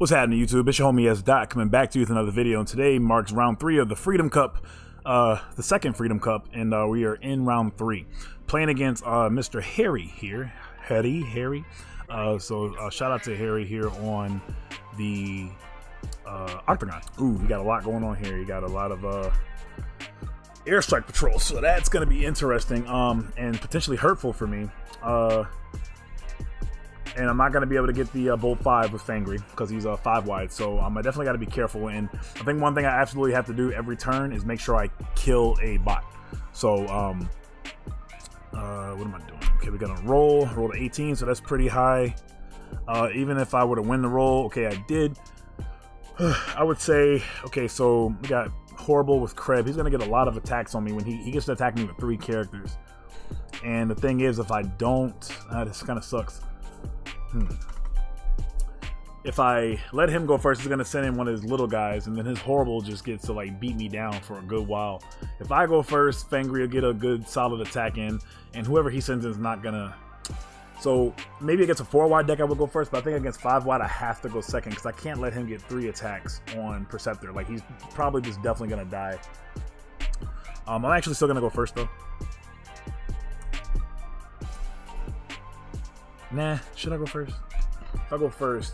What's happening, YouTube? It's your homie S. Dot coming back to you with another video, and today marks round 3 of the Freedom Cup, the second Freedom Cup, and we are in round 3, playing against Mr. Harry here. Harry. So shout out to Harry here on the Octagon. Ooh, we got a lot going on here. You got a lot of airstrike patrol, so that's going to be interesting and potentially hurtful for me. And I'm not going to be able to get the Bolt 5 with Fangry because he's 5 wide. So I definitely got to be careful. And I think one thing I absolutely have to do every turn is make sure I kill a bot. So what am I doing? Okay, we're going to roll to 18. So that's pretty high. Even if I were to win the roll, okay, I did. I would say, okay, so we got Horrible with Kreb. He's going to get a lot of attacks on me when he gets to attack me with 3 characters. And the thing is, if I don't, this kind of sucks. If I let him go first, he's gonna send in one of his little guys, and then his Horrible just gets to like beat me down for a good while. If I go first, Fangry will get a good solid attack in, and whoever he sends in is not gonna. So maybe against a 4 wide deck I would go first, but I think against 5 wide I have to go second because I can't let him get 3 attacks on Perceptor. Like, he's probably just definitely gonna die. I'm actually still gonna go first though. Nah, should I go first? If I go first,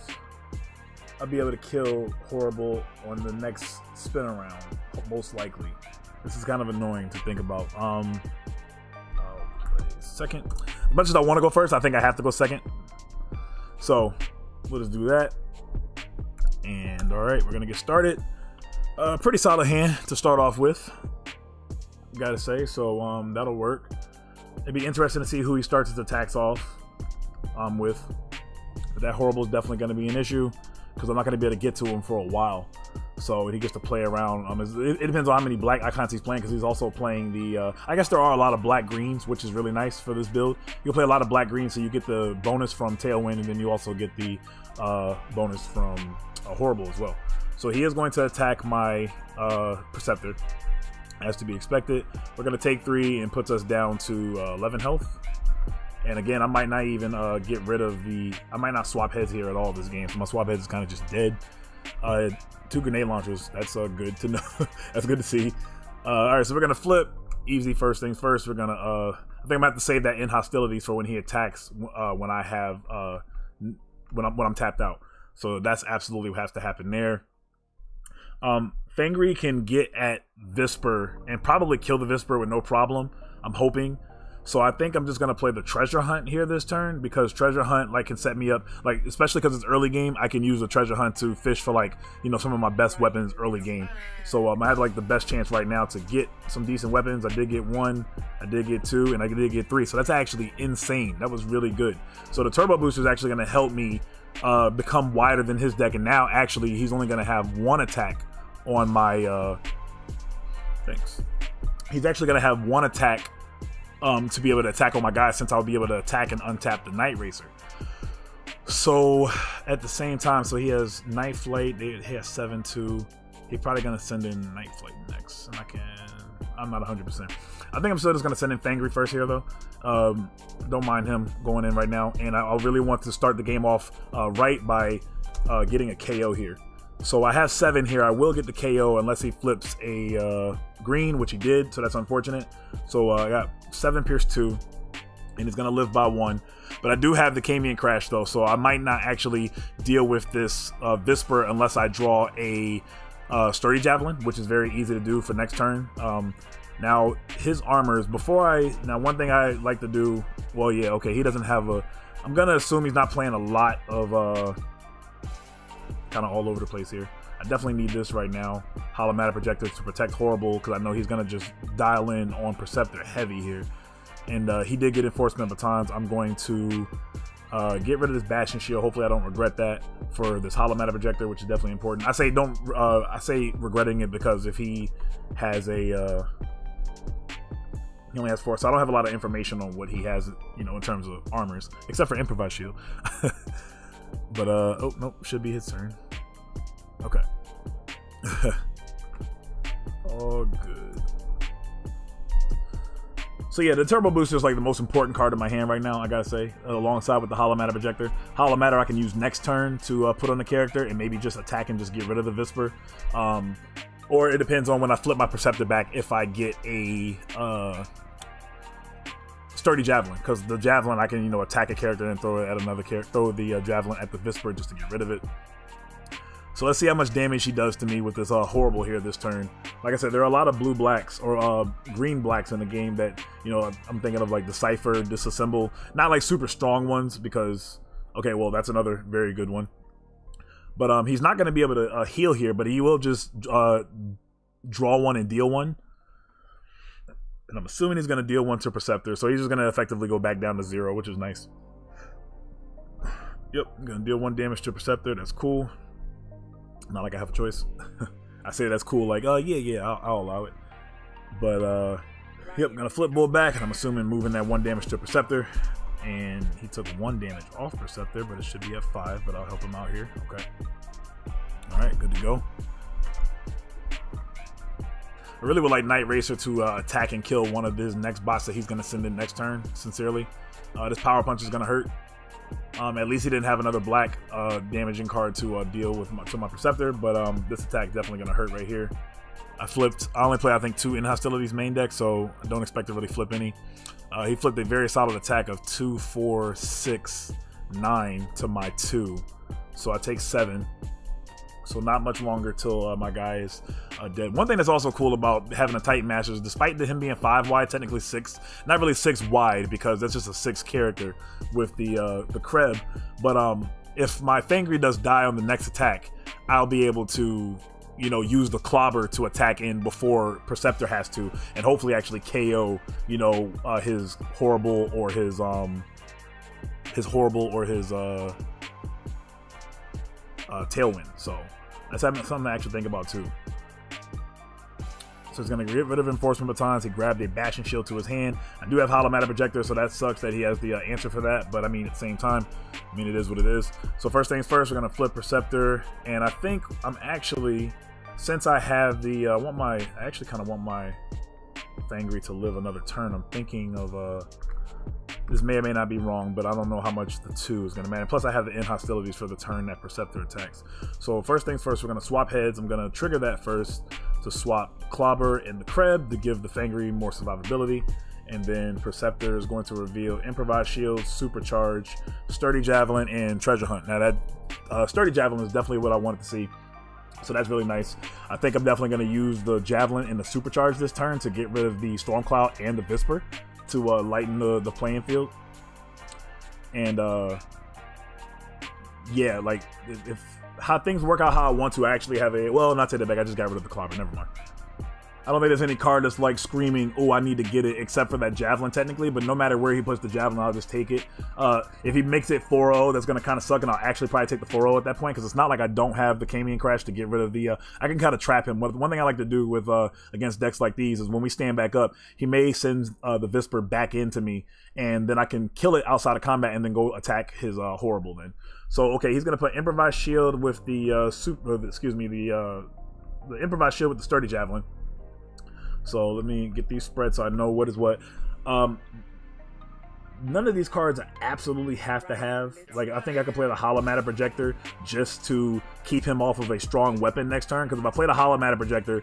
I'll be able to kill Horrible on the next spin around, most likely. This is kind of annoying to think about. I'll play second. As much as I want to go first, I think I have to go second. So we'll just do that. And all right, we're gonna get started. Pretty solid hand to start off with, gotta say. So that'll work. It'd be interesting to see who he starts his attacks off with. But that Horrible is definitely going to be an issue because I'm not going to be able to get to him for a while. So he gets to play around. It depends on how many black icons he's playing because he's also playing the. I guess there are a lot of black greens, which is really nice for this build. You'll play a lot of black greens, so you get the bonus from Tailwind, and then you also get the bonus from Horrible as well. So he is going to attack my Perceptor, as to be expected. We're going to take 3 and puts us down to 11 health. And again, I might not even get rid of the. I might not swap heads here at all this game. So my swap heads is kind of just dead. 2 grenade launchers. That's good to know. That's good to see. All right, so we're gonna flip. Easy first things first. We're gonna. I think I'm gonna have to save that in hostilities for when he attacks. When I have. When I'm tapped out. So that's absolutely what has to happen there. Fangry can get at Visper and probably kill the Visper with no problem. I'm hoping. So I think I'm just going to play the Treasure Hunt here this turn because Treasure Hunt can set me up, especially because it's early game, I can use the Treasure Hunt to fish for some of my best weapons early game. So I have the best chance right now to get some decent weapons. I did get 1, I did get 2, and I did get 3. So that's actually insane. That was really good. So the Turbo Booster is actually going to help me become wider than his deck. And now actually he's only going to have 1 attack on my, thanks. He's actually going to have 1 attack to be able to attack all my guys, since I'll be able to attack and untap the Night Racer. So at the same time, so he has Night Flight. He has 7-2. He's probably gonna send in Night Flight next, and I'm not 100%. I think I'm still just gonna send in Fangry first here though. Don't mind him going in right now, and I really want to start the game off right by getting a KO here. So I have 7 here. I will get the KO unless he flips a green, which he did, so that's unfortunate. So I got 7 Pierce 2, and he's going to live by 1. But I do have the Camion Crash, though, so I might not actually deal with this Visper unless I draw a Sturdy Javelin, which is very easy to do for next turn. Now, his armors, now one thing I like to do, well, yeah, okay, he doesn't have I'm going to assume he's not playing a lot of kind of all over the place here. I definitely need this right now. Holomatic Projector to protect Horrible because I know he's going to just dial in on Perceptor heavy here. And he did get Enforcement Batons. I'm going to get rid of this Bastion Shield. Hopefully I don't regret that for this Holomatic Projector, which is definitely important. I say regretting it because if he has he only has 4, so I don't have a lot of information on what he has, in terms of armors, except for Improvised Shield. But oh nope, should be his turn. Okay. All good. So yeah, the Turbo Booster is like the most important card in my hand right now, I gotta say, alongside with the Hollow Matter Projector. Hollow Matter I can use next turn to put on the character and maybe just attack and just get rid of the Visper. Or it depends on when I flip my Perceptor back if I get a Sturdy Javelin, because the Javelin I can, you know, attack a character and throw it at another character, throw the Javelin at the Visper just to get rid of it. So let's see how much damage he does to me with this Horrible here this turn. Like I said, there are a lot of blue-blacks or green-blacks in the game that, you know, I'm thinking of like Decipher, Disassemble. Not like super strong ones because, okay, well, that's another very good one. But he's not going to be able to heal here, but he will just draw one and deal one. And I'm assuming he's going to deal one to Perceptor, so he's just going to effectively go back down to 0, which is nice. Yep, I'm going to deal 1 damage to Perceptor. That's cool. Not like I have a choice. I say that's cool, like, yeah, I'll allow it. But, yep, I'm going to flip Bull back, and I'm assuming moving that 1 damage to Perceptor. And he took 1 damage off Perceptor, but it should be at 5, but I'll help him out here. Okay. Alright, good to go. I really would like Night Racer to attack and kill one of his next bots that he's going to send in next turn, sincerely. This Power Punch is going to hurt. At least he didn't have another black damaging card to deal with my Perceptor, but this attack definitely going to hurt right here. I only play, I think, 2 in Hostilities main deck, so I don't expect to really flip any. He flipped a very solid attack of 2, 4, 6, 9 to my 2. So I take 7. So not much longer till my guy is dead. One thing that's also cool about having a Titan Master is despite him being 5 wide, technically 6, not really 6 wide because that's just a 6 character with the Kreb. But if my Fangry does die on the next attack, I'll be able to, you know, use the Clobber to attack in before Perceptor has to, and hopefully actually KO, you know, his Horrible or his Tailwind. So that's something to actually think about too. So he's going to get rid of Enforcement Batons. He grabbed a Bashing Shield to his hand. I do have Hollow Matter Projector, so that sucks that he has the answer for that. But I mean, at the same time, I mean, it is what it is. So first things first, we're going to flip Perceptor. And I think I'm actually, since I have the, I actually kind of want my Fangry to live another turn. I'm thinking of, this may or may not be wrong, but I don't know how much the 2 is going to matter. Plus, I have the End Hostilities for the turn that Perceptor attacks. So first things first, we're going to swap heads. I'm going to trigger that first to swap Clobber and the Kreb to give the Fangry more survivability. And then Perceptor is going to reveal Improvised Shield, Supercharge, Sturdy Javelin, and Treasure Hunt. Now that Sturdy Javelin is definitely what I wanted to see. So that's really nice. I think I'm definitely going to use the Javelin and the Supercharge this turn to get rid of the Storm Cloud and the Visper to lighten the playing field. And yeah, like if how things work out how I want to, I actually have a, well, not take that back, I just got rid of the Clobber, never mind. I don't think there's any card that's like screaming, oh, I need to get it, except for that Javelin technically, but no matter where he puts the Javelin, I'll just take it. If he makes it 4-0, that's going to kind of suck, and I'll actually probably take the 4-0 at that point, because it's not like I don't have the Camion Crash to get rid of the, I can kind of trap him. One thing I like to do with against decks like these is when we stand back up, he may send the Visper back into me, and then I can kill it outside of combat and then go attack his Horrible then. So, okay, he's going to put Improvised Shield with the, the Improvised Shield with the Sturdy Javelin. So let me get these spreads so I know what is what. None of these cards I absolutely have to have. Like, I think I could play the Hollow Matter Projector just to keep him off of a strong weapon next turn. Because if I play the Hollow Matter Projector,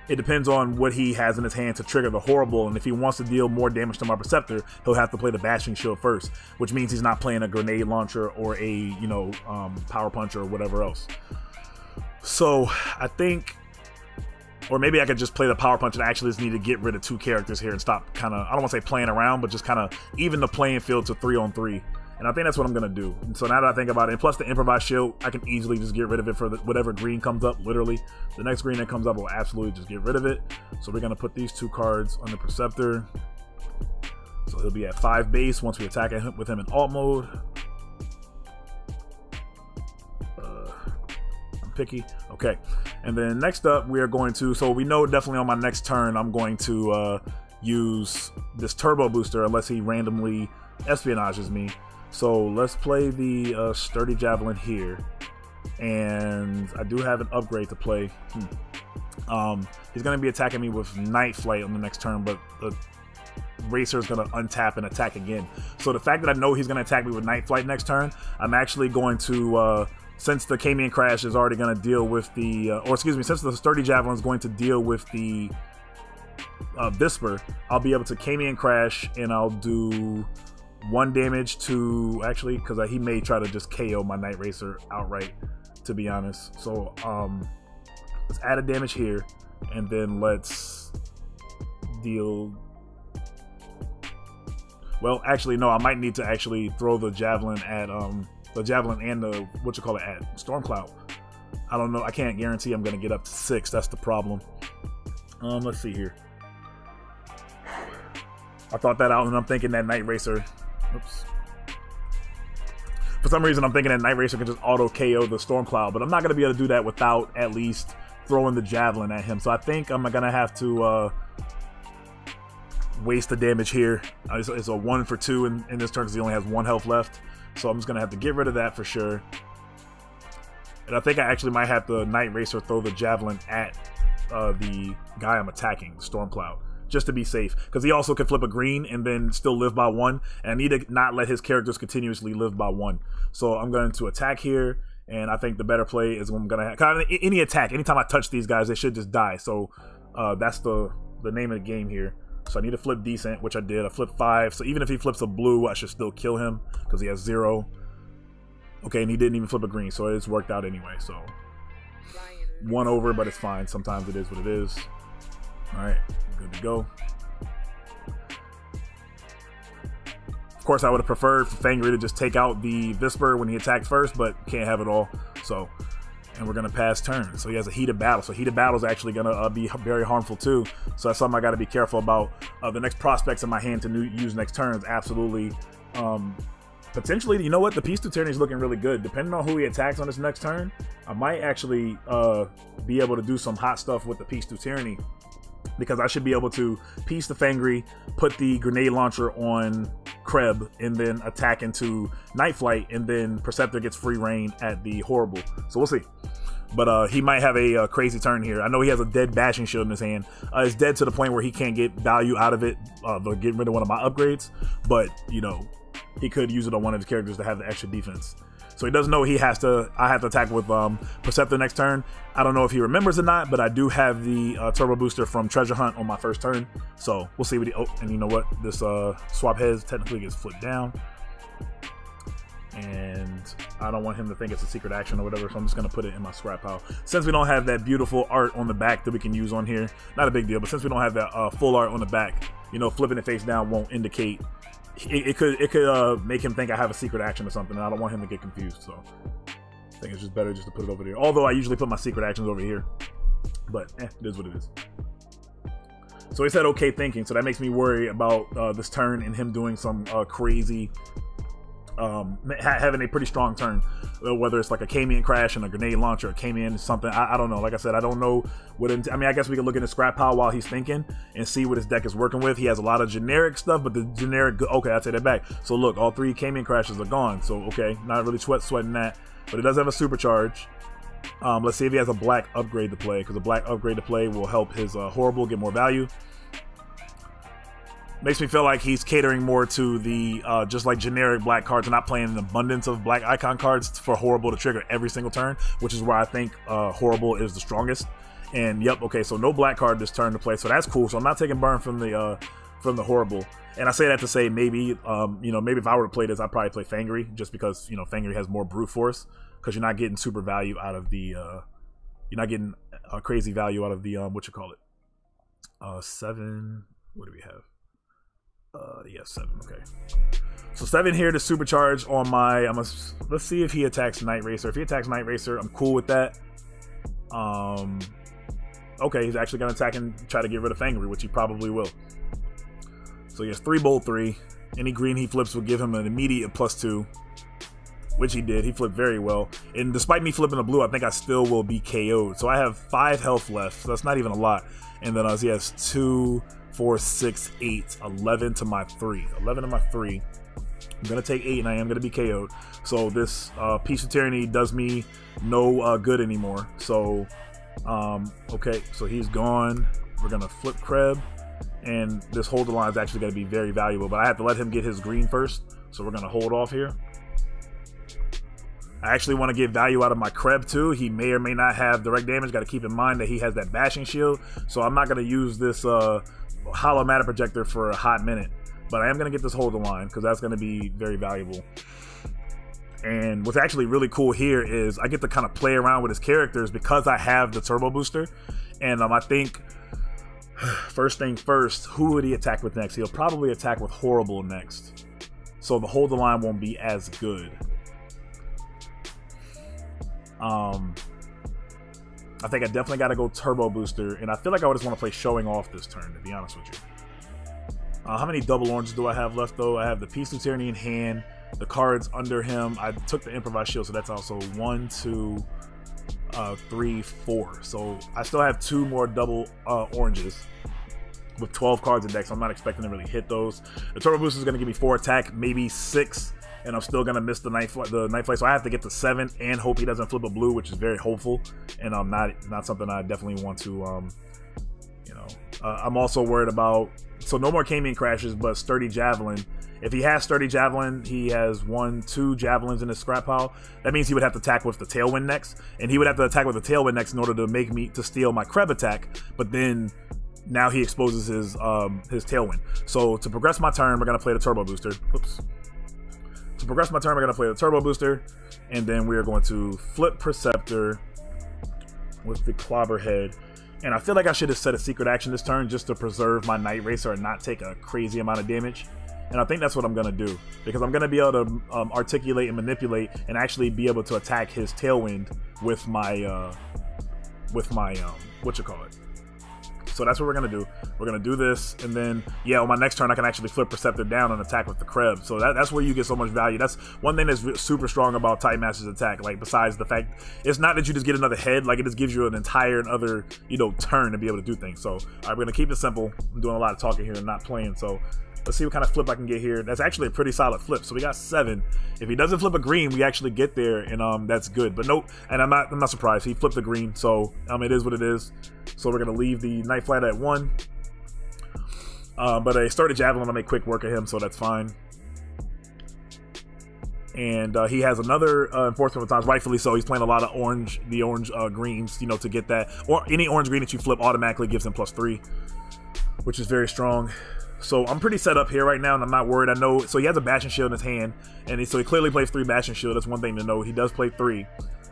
it depends on what he has in his hand to trigger the Horrible. And if he wants to deal more damage to my Perceptor, he'll have to play the Bashing Shield first. Which means he's not playing a Grenade Launcher or a, you know, Power Puncher or whatever else. So, I think... Or maybe I could just play the Power Punch and actually just need to get rid of 2 characters here and stop kind of, I don't want to say playing around, but just kind of even the playing field to 3-on-3. And I think that's what I'm going to do. And so now that I think about it, and plus the Improvised Shield, I can easily just get rid of it for whatever green comes up, literally. The next green that comes up will absolutely just get rid of it. So we're going to put these 2 cards on the Perceptor. So he'll be at 5 base once we attack with him in alt mode. Picky. Okay, and then next up we are going to, so we know definitely on my next turn I'm going to use this Turbo Booster unless he randomly espionages me. So let's play the Sturdy Javelin here, and I do have an upgrade to play. He's going to be attacking me with Night Flight on the next turn, but the Racer is going to untap and attack again. So the fact that I know he's going to attack me with Night Flight next turn, I'm actually going to, since the Camion Crash is already going to deal with the, or excuse me, since the Sturdy Javelin is going to deal with the Visper, I'll be able to Camion Crash, and I'll do 1 damage to, actually, because he may try to just KO my Night Racer outright, to be honest. So let's add a damage here, and then let's deal, well, actually no, I might need to actually throw the Javelin at the Javelin and the at Stormcloud. I don't know, I can't guarantee I'm gonna get up to 6. That's the problem. Let's see here. I thought that out, and I'm thinking that Night Racer, oops, for some reason I'm thinking that Night Racer can just auto KO the Stormcloud, but I'm not gonna be able to do that without at least throwing the Javelin at him. So I think I'm gonna have to waste the damage here. It's a 1 for 2 in this turn because he only has 1 health left. So I'm just gonna have to get rid of that for sure. And I think I actually might have the Night Racer throw the Javelin at the guy I'm attacking, Stormcloud, just to be safe, because he also can flip a green and then still live by 1, and I need to not let his characters continuously live by 1. So I'm going to attack here, and I think the better play is when I'm gonna have any attack. Anytime I touch these guys, they should just die. So that's the name of the game here. So I need to flip decent, which I did. I flipped 5. So even if he flips a blue, I should still kill him because he has 0. Okay, and he didn't even flip a green, so it's worked out anyway. So 1 over, but it's fine. Sometimes it is what it is. All right, good to go. Of course, I would have preferred for Fangry to just take out the Visper when he attacked first, but can't have it all. So, and we're gonna pass turn. So he has a Heated Battle. So Heated Battle is actually gonna be very harmful too. So that's something I got to be careful about. The next prospects in my hand to use next turn is absolutely, potentially. You know what? The Peace to Tyranny is looking really good. Depending on who he attacks on this next turn, I might actually be able to do some hot stuff with the Peace to Tyranny, because I should be able to Peace the Fangry, put the Grenade Launcher on Kreb, and then attack into Night Flight, and then Perceptor gets free reign at the Horrible. So we'll see. But he might have a crazy turn here. I know he has a dead Bashing Shield in his hand. It's dead to the point where he can't get value out of it, getting rid of one of my upgrades. But, you know, he could use it on one of his characters to have the extra defense. So he doesn't know I have to attack with Perceptor next turn. I don't know if he remembers or not, but I do have the Turbo Booster from Treasure Hunt on my first turn. So we'll see what he, oh, and you know what? This swap heads technically gets flipped down. And I don't want him to think it's a secret action or whatever, so I'm just going to put it in my scrap pile. Since we don't have that beautiful art on the back that we can use on here, not a big deal, but since we don't have that full art on the back, you know, flipping it face down won't indicate. It could make him think I have a secret action or something, and I don't want him to get confused, so I think it's just better just to put it over there. Although I usually put my secret actions over here, but it is what it is. So he said okay thinking, so that makes me worry about this turn and him doing some crazy, having a pretty strong turn, whether it's like a Camion Crash and a Grenade Launcher, or Camion something. I don't know. Like I said, I don't know what. I mean, I guess we could look in the scrap pile while he's thinking and see what his deck is working with. He has a lot of generic stuff, but the generic. Okay, I'll take that back. So look, all 3 Camion Crashes are gone. So okay, not really sweating that, but it does have a supercharge. Let's see if he has a black upgrade to play, because a black upgrade to play will help his Horrible get more value. Makes me feel like he's catering more to the just like generic black cards and not playing an abundance of black icon cards for Horrible to trigger every single turn, which is where I think Horrible is the strongest. And yep, okay, so no black card this turn to play, so that's cool. So I'm not taking burn from the Horrible. And I say that to say maybe you know, maybe if I were to play this, I'd probably play Fangry, just because, you know, Fangry has more brute force, because you're not getting super value out of the you're not getting crazy value out of the what you call it, 7. What do we have? Yeah, 7. Okay, so 7 here to supercharge on my. Let's see if he attacks Night Racer. If he attacks Night Racer, I'm cool with that. Okay, he's actually gonna attack and try to get rid of Fangry, which he probably will. So he has 3 bold 3. Any green he flips will give him an immediate +2, which he did. He flipped very well. And despite me flipping a blue, I think I still will be KO'd. So I have 5 health left. So that's not even a lot. And then he has 2, 4, 6, 8, 11 to my 3. 11 to my 3. I'm going to take 8 and I am going to be KO'd. So this Peace of Tyranny does me no good anymore. So, okay, so he's gone. We're going to flip Kreb. and this hold the line is actually going to be very valuable, but I have to let him get his green first, so we're going to hold off here. I actually want to get value out of my Kreb too. He may or may not have direct damage. Got to keep in mind that he has that bashing shield, so I'm not going to use this hollow mana projector for a hot minute, but I am going to get this hold the line because that's going to be very valuable. And what's actually really cool here is I get to kind of play around with his characters because I have the turbo booster. And I think, first thing first, who would he attack with next? He'll probably attack with Horrible next. So the hold the line won't be as good. I think I definitely got to go turbo booster. And I feel like I would just want to play showing off this turn, to be honest with you. How many double oranges do I have left, though? I have the Peace of Tyranny in hand. The cards under him, I took the improvised shield, so that's also 1, 2, 3, 4. So I still have 2 more double oranges with 12 cards in deck, so I'm not expecting to really hit those. The turbo booster is going to give me 4 attack, maybe 6, and I'm still going to miss the night flight. So I have to get to 7 and hope he doesn't flip a blue, which is very hopeful, and not something I definitely want to. I'm also worried about. So no more Camion crashes, but Sturdy Javelin. If he has Sturdy Javelin, he has 1, 2 Javelins in his scrap pile. That means he would have to attack with the Tailwind next, and he would have to attack with the Tailwind next in order to make me to steal my Kreb attack. But then now he exposes his Tailwind. So to progress my turn, we're gonna play the Turbo Booster. Oops. To progress my turn, we're gonna play the Turbo Booster, and then we are going to flip Perceptor with the Clobberhead. And I feel like I should have set a secret action this turn just to preserve my Night Racer and not take a crazy amount of damage. And I think that's what I'm going to do, because I'm going to be able to articulate and manipulate and actually be able to attack his Tailwind with my, whatchamacallit. So that's what we're going to do. We're going to do this, and then, yeah, on my next turn, I can actually flip Perceptor down and attack with the Kreb. So that's where you get so much value. That's one thing that's super strong about Titan Master's attack, like, besides the fact, it's not that you just get another head, like, it just gives you an entire other, turn to be able to do things. So, all right, we're going to keep it simple. I'm doing a lot of talking here and not playing, so let's see what kind of flip I can get here. That's actually a pretty solid flip. So we got 7. If he doesn't flip a green, we actually get there, and that's good. But nope, and I'm not surprised. He flipped a green, so it is what it is. So we're gonna leave the Night Flight at 1. But I started Javelin to make quick work of him, so that's fine. And he has another enforcement times, rightfully so. He's playing a lot of orange greens, to get that. Or any orange green that you flip automatically gives him +3, which is very strong. So I'm pretty set up here right now, and I'm not worried. I know, so he has a Bashing Shield in his hand, and so he clearly plays 3 Bashing Shield. That's one thing to know. He does play 3.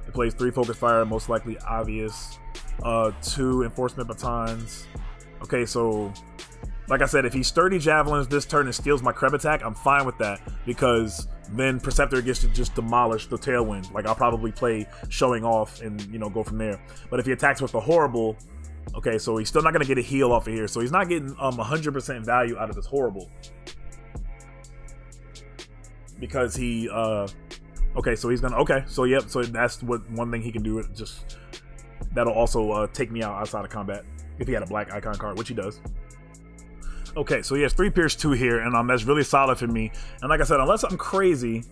He plays 3 Focus Fire, most likely obvious. 2 Enforcement Batons. Okay, so like I said, if he Sturdy Javelins this turn and steals my Kreb attack, I'm fine with that, because then Perceptor gets to just demolish the Tailwind. Like, I'll probably play Showing Off and, go from there. But if he attacks with the Horrible, okay, so he's still not going to get a heal off of here. So he's not getting 100% value out of this Horrible. Because he, okay, so he's going to, okay, so yep, so that's what one thing he can do. Just, that'll also take me out outside of combat if he had a black icon card, which he does. Okay, so he has 3 Pierce 2 here, and that's really solid for me. And like I said, unless I'm crazy,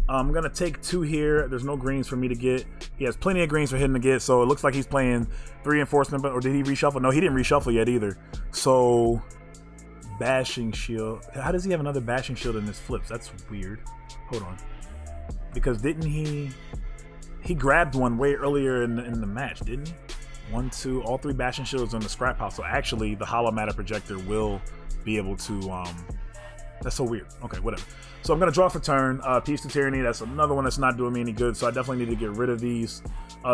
I'm going to take 2 here. There's no greens for me to get. He has plenty of greens for him to get, so it looks like he's playing 3 Enforcement, or did he reshuffle? No, he didn't reshuffle yet either. So, Bashing Shield. How does he have another Bashing Shield in his flips? That's weird. Hold on. Because didn't he grabbed one way earlier in the match, didn't he? 1, 2, all 3 Bashing Shields on the scrap house. So actually, the Hollow Matter Projector will be able to, that's so weird. Okay, whatever. So I'm going to draw for turn. Peace to Tyranny, that's another one that's not doing me any good, so I definitely need to get rid of these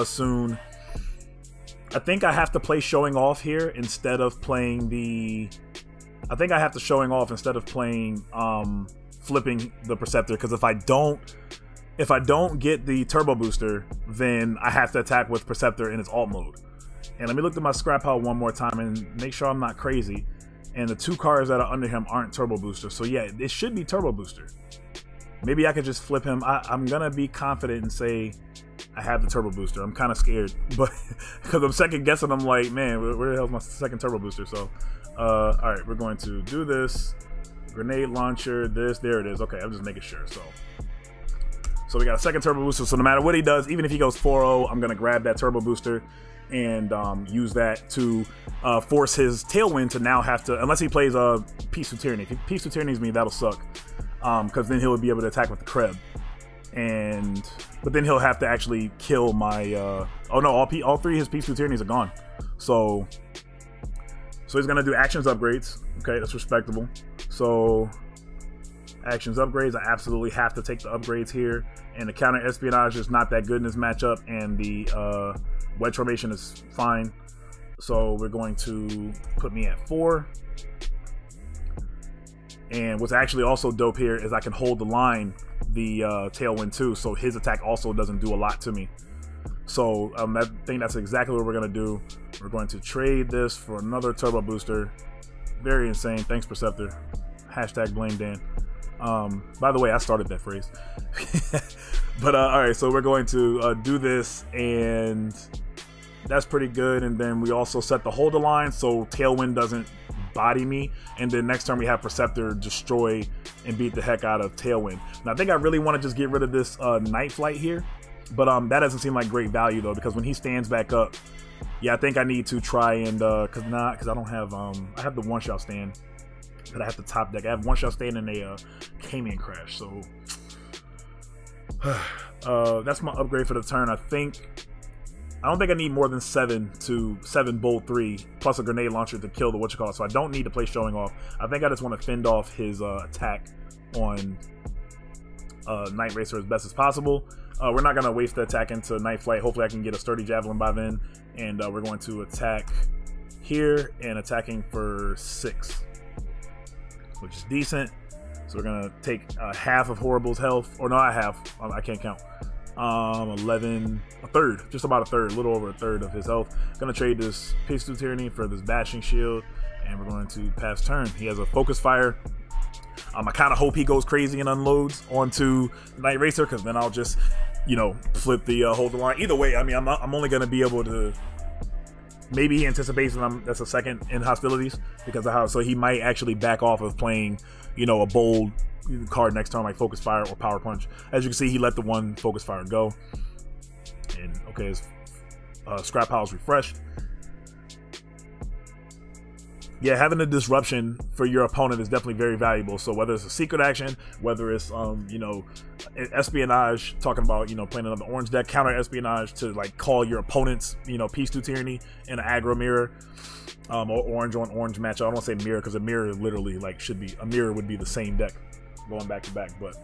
soon. I think I have to play Showing Off here instead of playing the... I think I have to Showing Off instead of playing flipping the Perceptor, because if I don't get the Turbo Booster, then I have to attack with Perceptor in its alt mode. And let me look at my scrap pile one more time and make sure I'm not crazy. And the 2 cards that are under him aren't Turbo Booster. So yeah, it should be Turbo Booster. Maybe I could just flip him. I'm going to be confident and say I have the Turbo Booster. I'm kind of scared, but because I'm second guessing, I'm like, man, where the hell's my second Turbo Booster? So, all right, we're going to do this. Grenade launcher, there it is. Okay, I'm just making sure. So we got a second Turbo Booster. So no matter what he does, even if he goes 4-0, I'm going to grab that Turbo Booster. and use that to force his Tailwind to now have to, unless he plays a Peace of Tyranny. If he Peace of Tyrannies me, that'll suck, because then he'll be able to attack with the Kreb, but then he'll have to actually kill my. Oh no, all three of his Peace of Tyrannies are gone. So he's gonna do actions upgrades. Okay, that's respectable. So actions upgrades, I absolutely have to take the upgrades here. And the counter espionage is not that good in this matchup, and the wedge formation is fine. So we're going to put me at 4. And what's actually also dope here is I can hold the line, the Tailwind too, so his attack also doesn't do a lot to me. So I think that's exactly what we're gonna do. We're going to trade this for another turbo booster. Very insane. Thanks, Perceptor. Hashtag blame Dan. By the way, I started that phrase. But all right, so we're going to do this, and that's pretty good. And then we also set the hold the line so Tailwind doesn't body me, and then next turn we have Perceptor destroy and beat the heck out of Tailwind. Now I think I really want to just get rid of this Night Flight here, but that doesn't seem like great value though, because when he stands back up, yeah, I think I need to try and because I don't have I have the one-shot stand that I have to top deck. I have one-shot stand and a Cayman Crash, so that's my upgrade for the turn. I don't think I need more than 7 Bolt 3 plus a grenade launcher to kill the whatchamacallit, so I don't need to play Showing Off. I think I just want to fend off his attack on Night Racer as best as possible. We're not going to waste the attack into Night Flight. Hopefully I can get a sturdy Javelin by then, and we're going to attack here and attacking for 6, which is decent. So we're going to take half of Horrible's health, or no, not half, I can't count. 11, a third, just about a third, a little over a third of his health. Gonna trade this Pistol Tyranny for this Bashing Shield, and we're going to pass turn. He has a Focus Fire. I kind of hope he goes crazy and unloads onto Night Racer, because then I'll just, you know, flip the hold the line. Either way, I mean, I'm only gonna be able to. Maybe he anticipates that that's a second in hostilities because of how, so he might actually back off of playing, you know, a bold card next turn like Focus Fire or Power Punch. As you can see, he let the one Focus Fire go. And okay, his scrap pile is refreshed. Yeah, having a disruption for your opponent is definitely very valuable. So whether it's a secret action, whether it's you know, espionage, talking about, you know, playing another orange deck, counter espionage to like call your opponent's, you know, Peace to Tyranny in an aggro mirror, or orange on orange matchup. I don't want to say mirror because a mirror literally like should be, a mirror would be the same deck going back to back, but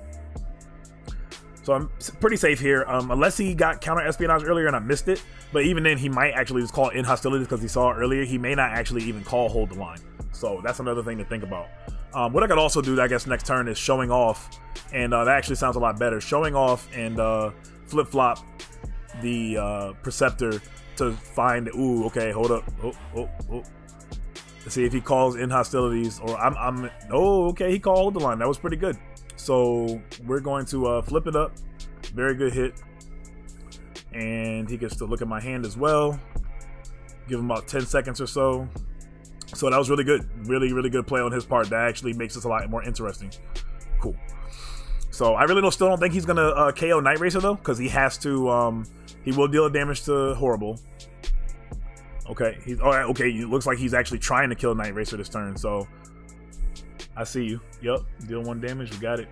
so I'm pretty safe here, unless he got counter espionage earlier and I missed it. But even then, he might actually just call in hostilities because he saw it earlier. He may not actually even call hold the line, so that's another thing to think about. What I could also do, I guess, next turn is Showing Off, and that actually sounds a lot better. Showing Off and flip flop the Perceptor to find. Ooh, okay, hold up. Oh. Let's see if he calls in hostilities, or oh, okay, he called the line. That was pretty good. So we're going to flip it up. Very good hit. And he gets to look at my hand as well. Give him about 10 seconds or so. So that was really good. Really, really good play on his part. That actually makes this a lot more interesting. Cool. So I really still don't think he's going to KO Night Racer, though, because he has to, he will deal damage to Horrible. Okay, okay, it looks like he's actually trying to kill Night Racer this turn, so I see you. Yep, deal 1 damage, we got it.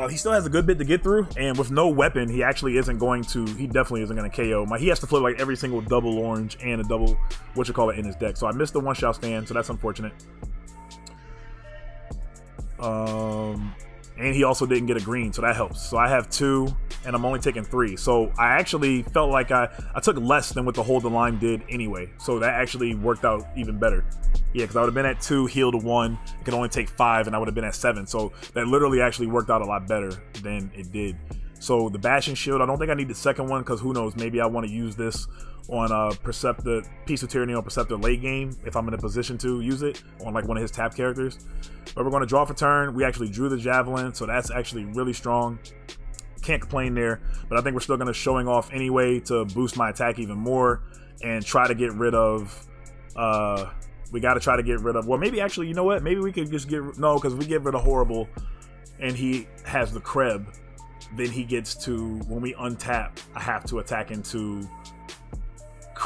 He still has a good bit to get through, and with no weapon, he actually isn't going to, he definitely isn't going to KO. He has to flip like every single double orange and a double, in his deck. So I missed the one-shot stand, so that's unfortunate. And he also didn't get a green, so that helps. So I have 2, and I'm only taking 3. So I actually felt like I took less than what the hold the line did anyway. So that actually worked out even better. Yeah, because I would have been at 2, heal to 1. It could only take 5, and I would have been at 7. So that literally actually worked out a lot better than it did. So the Bashing Shield, I don't think I need the second one, because who knows, maybe I want to use this on Perceptor, Peace of Tyranny on Perceptor late game if I'm in a position to use it on like one of his tap characters. But we're going to draw for turn. We actually drew the Javelin, so that's actually really strong. Can't complain there, but I think we're still going to Showing Off anyway to boost my attack even more and try to get rid of, we got to try to get rid of, well, maybe actually, you know what, maybe we could just no, because we get rid of Horrible and he has the Kreb, then he gets to, when we untap, I have to attack into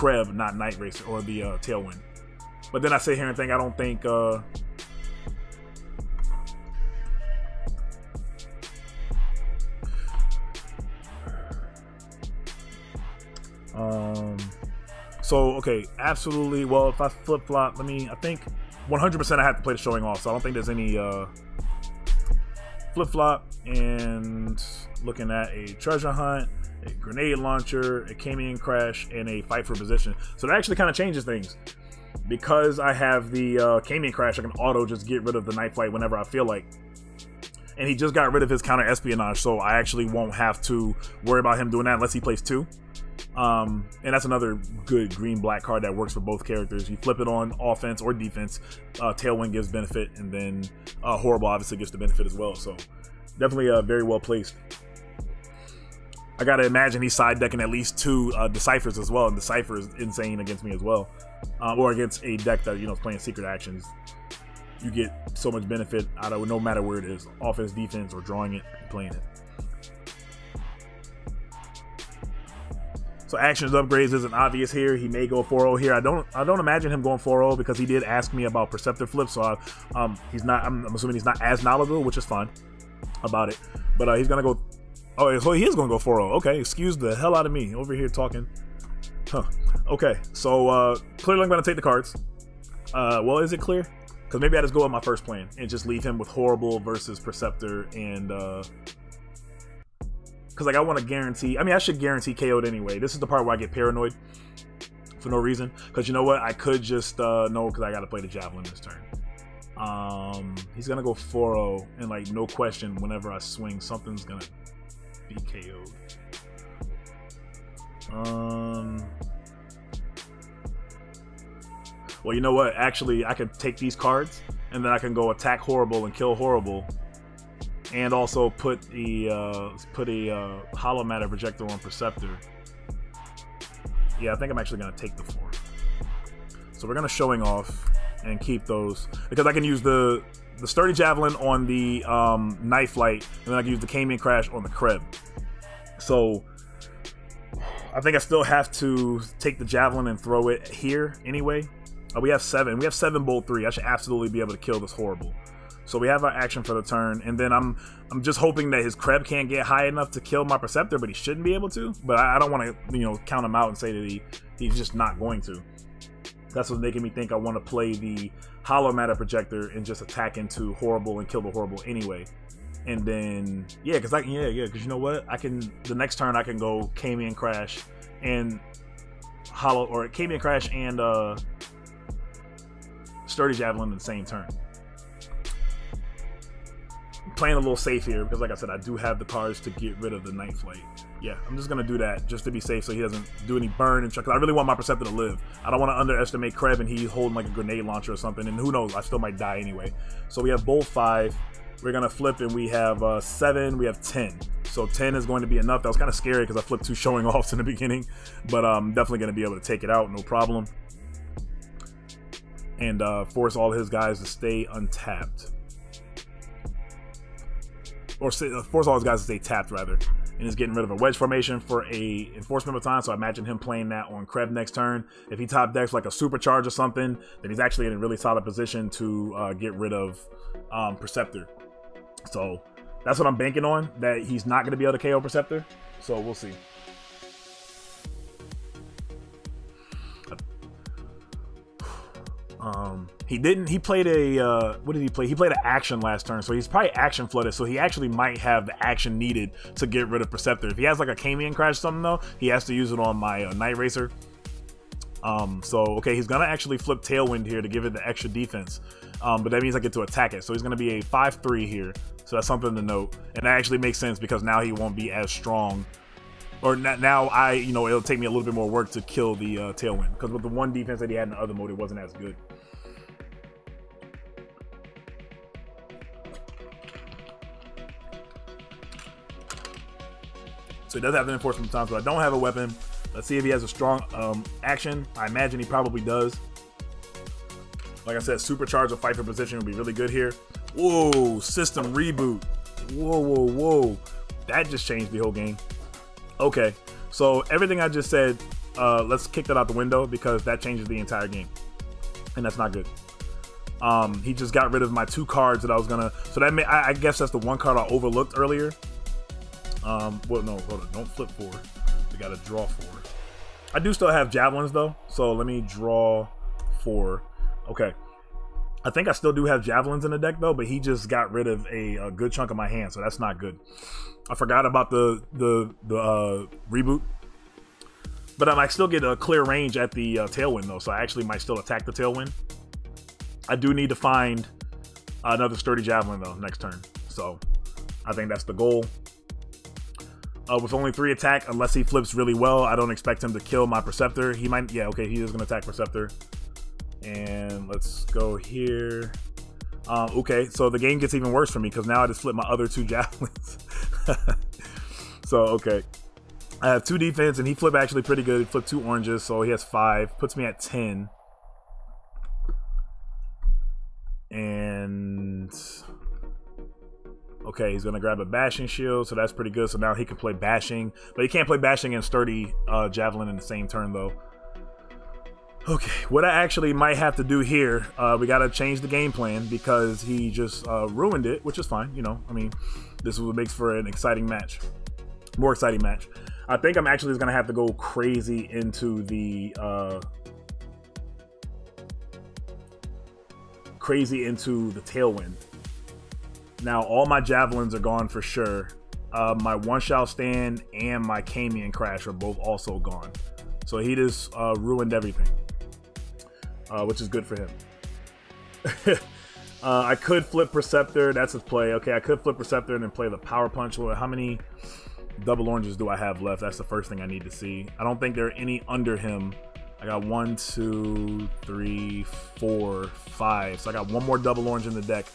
Krebs, not Night Racer or the Tailwind. But then I sit here and think I don't think so okay, absolutely. Well, if I flip flop, I think 100% I have to play the showing off, so I don't think there's any flip flop. And looking at a treasure hunt, a grenade launcher, a Cayman crash, and a fight for position. So that actually kind of changes things. Because I have the Cayman crash, I can auto just get rid of the night flight whenever I feel like. And he just got rid of his counter espionage, so I actually won't have to worry about him doing that unless he plays 2. And that's another good green-black card that works for both characters. You flip it on offense or defense, Tailwind gives benefit, and then Horrible obviously gets the benefit as well. So definitely very well placed. I gotta imagine he's side decking at least 2 Deciphers as well, and Decipher is insane against me as well, or against a deck that is playing secret actions. You get so much benefit out of it, no matter where it is, offense, defense, or drawing it, playing it. So actions upgrades isn't obvious here. He may go 4-0 here. I don't imagine him going 4-0 because he did ask me about Perceptor Flip, so he's not. I'm assuming he's not as knowledgeable, which is fine about it. But he's gonna go. Oh, so he is gonna go 4-0. Okay, excuse the hell out of me over here talking. Huh. Okay, so clearly I'm gonna take the cards. Well, is it clear? Because maybe I just go with my first plan and just leave him with Horrible versus Perceptor and because like I want to guarantee. I mean, I should guarantee KO'd anyway. This is the part where I get paranoid for no reason. Because you know what? I could just no, because I got to play the Javelin this turn. He's gonna go 4-0, and like no question, whenever I swing, something's gonna be KO'd. Well, you know what? Actually, I could take these cards, and then I can go attack Horrible and kill Horrible, and also put a Hollow Matter Projector on Perceptor. Yeah, I think I'm actually gonna take the 4. So we're gonna showing off and keep those because I can use the Sturdy Javelin on the Night Flight, and then I can use the Cayman Crash on the Krebs. So I think I still have to take the Javelin and throw it here anyway. We have 7. We have 7 Bolt 3. I should absolutely be able to kill this Horrible. So we have our action for the turn, and then I'm just hoping that his Krebs can't get high enough to kill my Perceptor, but he shouldn't be able to. But I don't want to, count him out and say that he's just not going to. That's what's making me think I want to play the Hollow Matter Projector and just attack into Horrible and kill the Horrible anyway. And then because you know what? The next turn I can go Cayman Crash and Cayman Crash and Sturdy Javelin in the same turn. I'm playing a little safe here because, like I said, I do have the cards to get rid of the Night Flight. Yeah, I'm just gonna do that just to be safe, so he doesn't do any burn and chuck. I really want my Perceptor to live. I don't want to underestimate Krebs and he's holding like a grenade launcher or something, and who knows? I still might die anyway. So we have Bolt 5. We're gonna flip, and we have 7. We have 10. So 10 is going to be enough. That was kind of scary because I flipped 2 showing offs in the beginning, but I'm definitely gonna be able to take it out, no problem. And force all his guys to stay untapped. Or force all his guys to stay tapped, rather. And is getting rid of a wedge formation for a enforcement baton, so I imagine him playing that on Krebs next turn. If he top decks like a supercharge or something, then he's actually in a really solid position to get rid of Perceptor. So that's what I'm banking on, that he's not going to be able to KO Perceptor. So we'll see. He played a what did he play? He played an action last turn, so he's probably action flooded, so he actually might have the action needed to get rid of Perceptor. If he has like a Cayman Crash or something though, he has to use it on my Night Racer. So okay, he's gonna actually flip Tailwind here to give it the extra defense, but that means I get to attack it, so he's gonna be a 5-3 here, so that's something to note. And that actually makes sense because now he won't be as strong, or now it'll take me a little bit more work to kill the Tailwind, because with the 1 defense that he had in the other mode, it wasn't as good. So he does have the enforcement baton, but I don't have a weapon. Let's see if he has a strong action. I imagine he probably does. Like I said, supercharge or fight for position would be really good here. Whoa, system reboot. Whoa. That just changed the whole game. Okay, so everything I just said let's kick that out the window because that changes the entire game, and that's not good. He just got rid of my 2 cards that I was gonna. So that I guess that's the 1 card I overlooked earlier. Well, no, hold on. Don't flip 4. We gotta draw 4. I do still have javelins though, so let me draw 4. Okay. I think I still do have javelins in the deck though, but he just got rid of a good chunk of my hand, so that's not good. I forgot about the reboot, but I might still get a clear range at the tailwind though, so I actually might still attack the tailwind. I do need to find another sturdy javelin though next turn, so I think that's the goal. With only 3 attack, unless he flips really well, I don't expect him to kill my Perceptor. He might, yeah, okay, he is gonna attack Perceptor. And let's go here. Okay, so the game gets even worse for me because now I just flip my other 2 javelins. So, okay. I have 2 defense and he flipped actually pretty good. He flipped 2 oranges, so he has 5. Puts me at 10. And okay, he's gonna grab a bashing shield, so that's pretty good. So now he can play bashing, but he can't play bashing and sturdy javelin in the same turn though. Okay, what I actually might have to do here, we gotta change the game plan because he just ruined it, which is fine, you know. I mean, this is what makes for an exciting match, more exciting match. I think I'm actually just gonna have to go crazy into the tailwind. Now all my javelins are gone for sure. My one-shot stand and my Camion Crash are both also gone. So he just ruined everything, which is good for him. I could flip Perceptor. That's his play. Okay, I could flip Perceptor and then play the Power Punch. Well, how many double oranges do I have left? That's the first thing I need to see. I don't think there are any under him. I got 1, 2, 3, 4, 5. So I got 1 more double orange in the deck.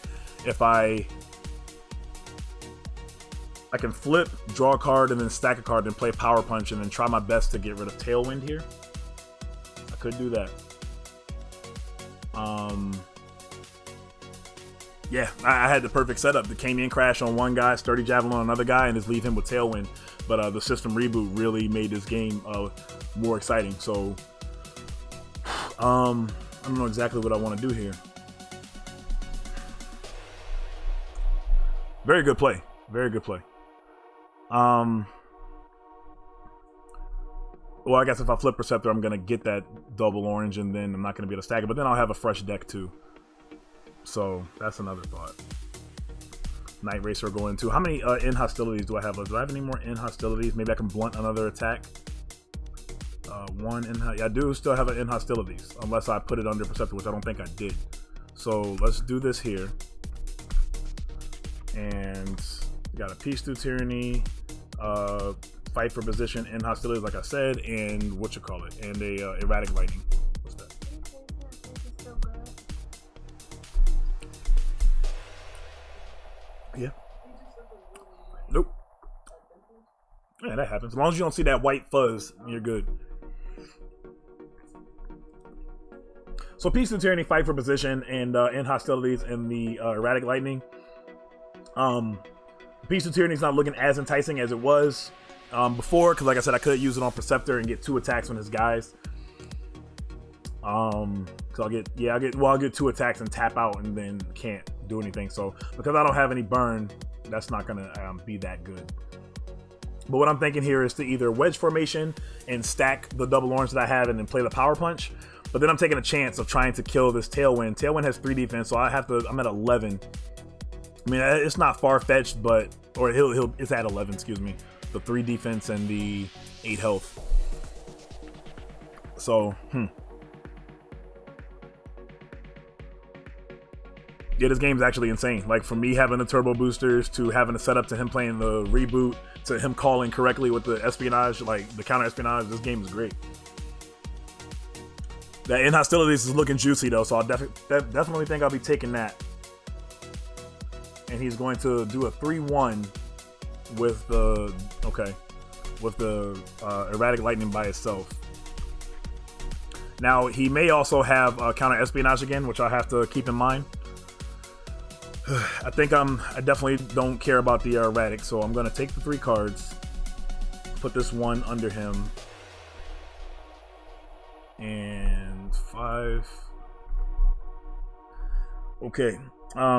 If I can flip, draw a card, and then stack a card, and play Power Punch, and then try my best to get rid of Tailwind here. I could do that. Yeah, I had the perfect setup. The Camion Crash on one guy, Sturdy Javelin on another guy, and just leave him with Tailwind. But the system reboot really made this game more exciting. So, I don't know exactly what I want to do here. Very good play. Very good play. Well, I guess if I flip Perceptor, I'm gonna get that double orange, and then I'm not gonna be able to stack it. But then I'll have a fresh deck too. So that's another thought. Night Racer going too. How many in hostilities do I have left? Do I have any more in hostilities? Maybe I can blunt another attack. 1 in. Yeah, I do still have an in hostilities, unless I put it under Perceptor, which I don't think I did. So let's do this here. And got a Peace Through Tyranny, Fight for Position, in hostilities, like I said, and and a Erratic Lightning. What's that? Yeah. Nope. Yeah, that happens. As long as you don't see that white fuzz, you're good. So Peace Through Tyranny, Fight for Position, and in hostilities, and the Erratic Lightning. Peace of Tyranny is not looking as enticing as it was before, because like I said, I could use it on Perceptor and get 2 attacks on his guys. So I'll get 2 attacks and tap out, and then can't do anything. So because I don't have any burn, that's not gonna be that good. But what I'm thinking here is to either wedge formation and stack the double orange that I have, and then play the Power Punch. But then I'm taking a chance of trying to kill this Tailwind. Tailwind has 3 defense, so I'm at 11. I mean, it's not far-fetched, but it's at 11, excuse me. The 3 defense and the 8 health. So, yeah, this game's actually insane. Like, from me having the turbo boosters to having a setup to him playing the reboot to him calling correctly with the espionage, like the counter espionage, this game is great. That in hostilities is looking juicy though, so I'll definitely think I'll be taking that. And he's going to do a 3-1 with the Erratic Lightning by itself. Now he may also have counter espionage again, which I have to keep in mind. I definitely don't care about the Erratic, so I'm going to take the 3 cards, put this 1 under him, and 5. Okay.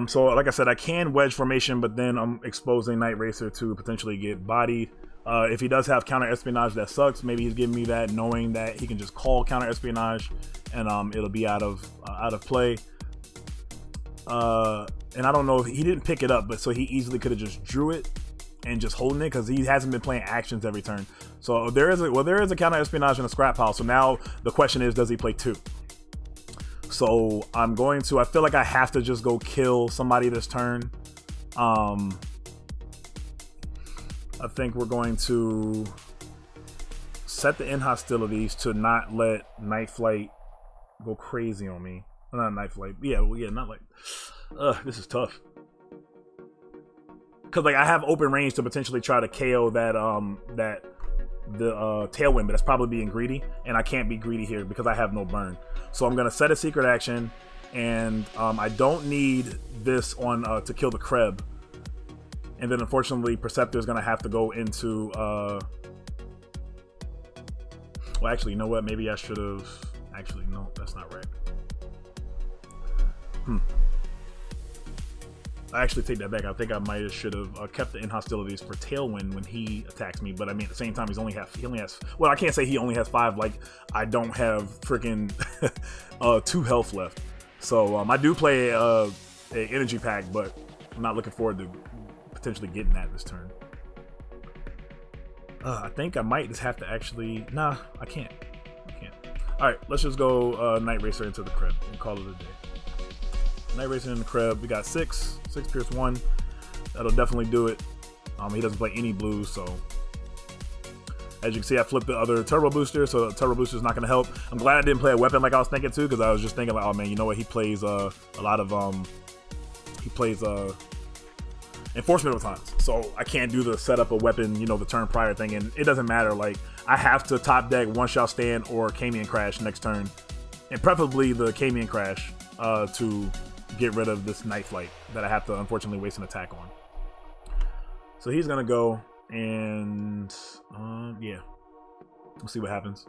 So like I said, I can wedge formation, but then I'm exposing Night Racer to potentially get bodied. If he does have counter espionage, that sucks. Maybe he's giving me that, knowing that he can just call counter espionage, and it'll be out of play. And I don't know if he didn't pick it up, but so he easily could have just drew it and just holding it, because he hasn't been playing actions every turn. So there is a counter espionage in a scrap pile. So now the question is, does he play 2? So I'm going to, I feel like I have to just go kill somebody this turn. I think we're going to set the end hostilities to not let Night Flight go crazy on me. Not Night Flight. Yeah, well, yeah, not like. This is tough. Cause like I have open range to potentially try to KO that Tailwind, but that's probably being greedy, and I can't be greedy here because I have no burn. So I'm gonna set a secret action, and I don't need this on to kill the Kreb. And then unfortunately Perceptor is gonna have to go into well, actually, you know what, maybe I should have actually, no, that's not right. I actually take that back. I think I might have should have kept the end hostilities for Tailwind when he attacks me, but I mean at the same time he only has, well, I can't say he only has 5, like I don't have freaking 2 health left. So I do play a energy pack, but I'm not looking forward to potentially getting that this turn. I think I might just have to actually, nah, I can't. Alright, let's just go Night Racer into the Kreb and call it a day. Night Racer in the Kreb. We got 6 Pierce 1. That'll definitely do it. He doesn't play any blues, so as you can see, I flipped the other Turbo Booster, so the Turbo Booster is not going to help. I'm glad I didn't play a weapon like I was thinking too, because I was just thinking like, oh man, you know what? He plays a lot of Enforcement Batons, so I can't do the set up a weapon, you know, the turn prior thing, and it doesn't matter. Like I have to top deck One Shot Stand or Camion Crash next turn, and preferably the Camion Crash to get rid of this Night Flight that I have to unfortunately waste an attack on. So he's gonna go, and yeah, we'll see what happens.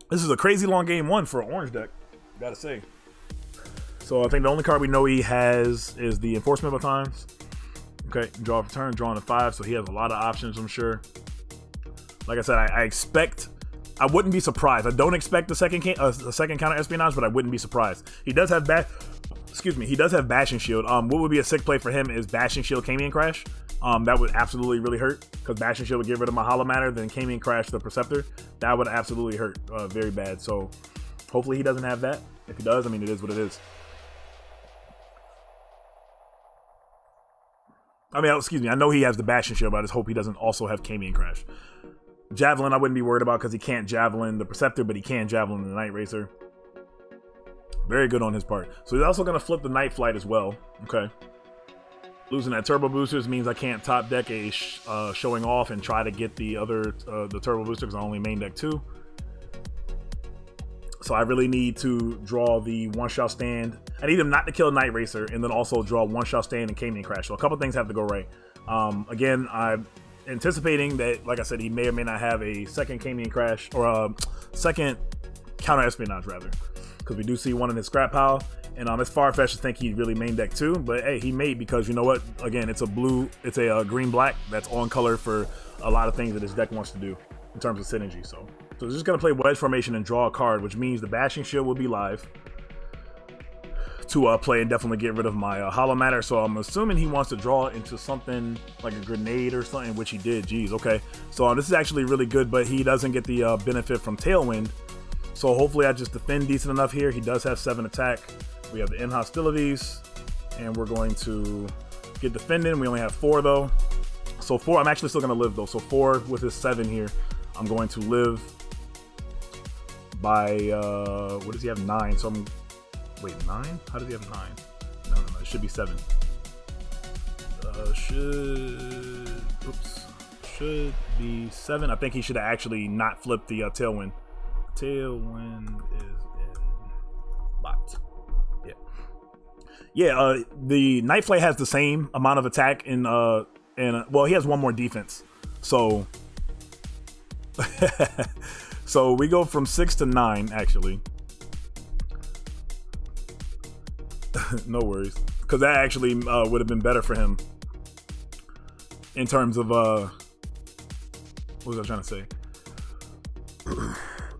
This is a crazy long game 1 for an orange deck, gotta say. So I think the only card we know he has is the Enforcement Batons. Okay, draw for turn, drawing a 5, so he has a lot of options, I'm sure. Like I said, I expect, I wouldn't be surprised. I don't expect a second counter espionage, but I wouldn't be surprised. He does have he does have Bashing Shield. What would be a sick play for him is Bashing Shield Camion Crash. That would absolutely really hurt, because Bashing Shield would get rid of my Hollow Matter, then Camion Crash the Perceptor. That would absolutely hurt very bad. So hopefully he doesn't have that. If he does, I mean, it is what it is. I mean, excuse me, I know he has the Bashing Shield, but I just hope he doesn't also have Camion Crash. Javelin, I wouldn't be worried about because he can't Javelin the Perceptor, but he can Javelin the Night Racer. Very good on his part. So he's also going to flip the Night Flight as well. Okay. Losing that Turbo Boosters means I can't top deck a Showing Off and try to get the other the Turbo Booster, because I only main deck 2. So I really need to draw the One Shot Stand. I need him not to kill Night Racer, and then also draw One Shot Stand and Camion Crash. So a couple things have to go right. Again, I'm anticipating that, like I said, he may or may not have a second Camion Crash, or a second Counter Espionage rather, because we do see one in his scrap pile. And it's far-fetched to think he really main deck 2, but hey, he may, because you know what? Again, it's a green-black that's on color for a lot of things that his deck wants to do in terms of synergy. So he's just gonna play Wedge Formation and draw a card, which means the Bashing Shield will be live to play and definitely get rid of my Hollow Matter. So I'm assuming he wants to draw into something like a grenade or something, which he did. Jeez, okay. So this is actually really good, but he doesn't get the benefit from Tailwind. So hopefully I just defend decent enough here. He does have 7 attack. We have the End Hostilities, and we're going to get defending. We only have 4 though. So 4, I'm actually still gonna live though. So 4 with his 7 here, I'm going to live by, what does he have, 9? So I'm, wait, 9? How does he have 9? No, it should be 7. Should be 7. I think he should have actually not flipped the Tailwind. Tailwind is in bot. Yeah, the Night Flight has the same amount of attack in well, he has 1 more defense. So So we go from 6 to 9, actually. No worries. Because that actually would have been better for him. In terms of, what was I trying to say?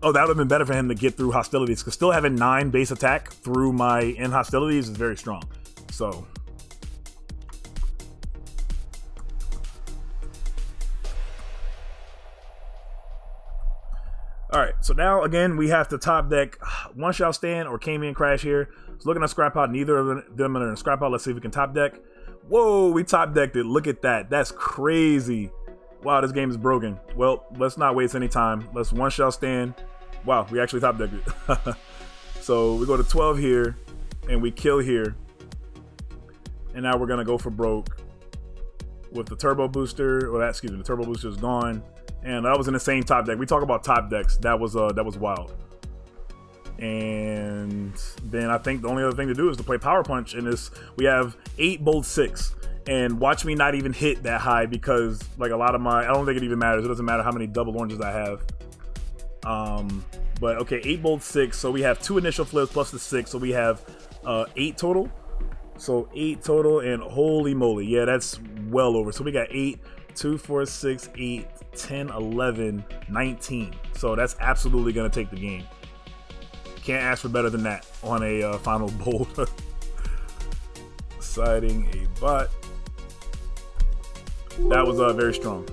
Oh, that would have been better for him to get through hostilities. Because still having 9 base attack through my in hostilities is very strong. So... Alright, so now again we have to top deck One Shall Stand or Camion Crash here. So looking at scrap out, neither of them are in a scrap out. Let's see if we can top deck. Whoa, we top decked it. Look at that. That's crazy. Wow, this game is broken. Well, let's not waste any time. Let's One Shall Stand. Wow, we actually top decked it. So we go to 12 here and we kill here. And now we're gonna go for broke with the turbo booster. Well, excuse me, the turbo booster is gone. And that was in the same top deck. We talk about top decks. That was wild. And then I think the only other thing to do is to play Power Punch. And this we have 8 bolt 6. And watch me not even hit that high because like a lot of my I don't think it even matters. It doesn't matter how many double oranges I have. But okay, 8 bolt 6. So we have 2 initial flips plus the 6. So we have 8 total. So 8 total, and holy moly, yeah, that's well over. So we got 8, 2, 4, 6, 8, 10, 11, 19. So that's absolutely going to take the game. Can't ask for better than that on a final bowl. Siding a bot. That was very strong.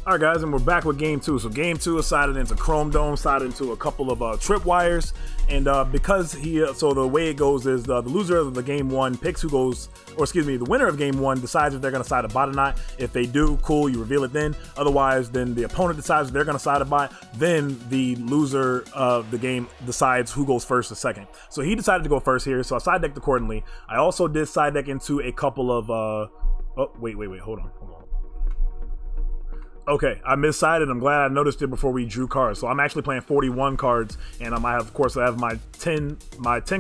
Alright guys, and we're back with game 2. So game 2 is sided into Chrome Dome, sided into a couple of tripwires. And because so the way it goes is the loser of the game 1 picks who goes, or excuse me, the winner of game 1 decides if they're going to side a bot or not. If they do, cool, you reveal it then. Otherwise, then the opponent decides if they're going to side a bot. Then the loser of the game decides who goes first or second. So he decided to go first here, so I side decked accordingly. I also did side deck into a couple of, oh, wait, hold on. Okay, I missided. I'm glad I noticed it before we drew cards. So I'm actually playing 41 cards, and I have, of course, I have my 10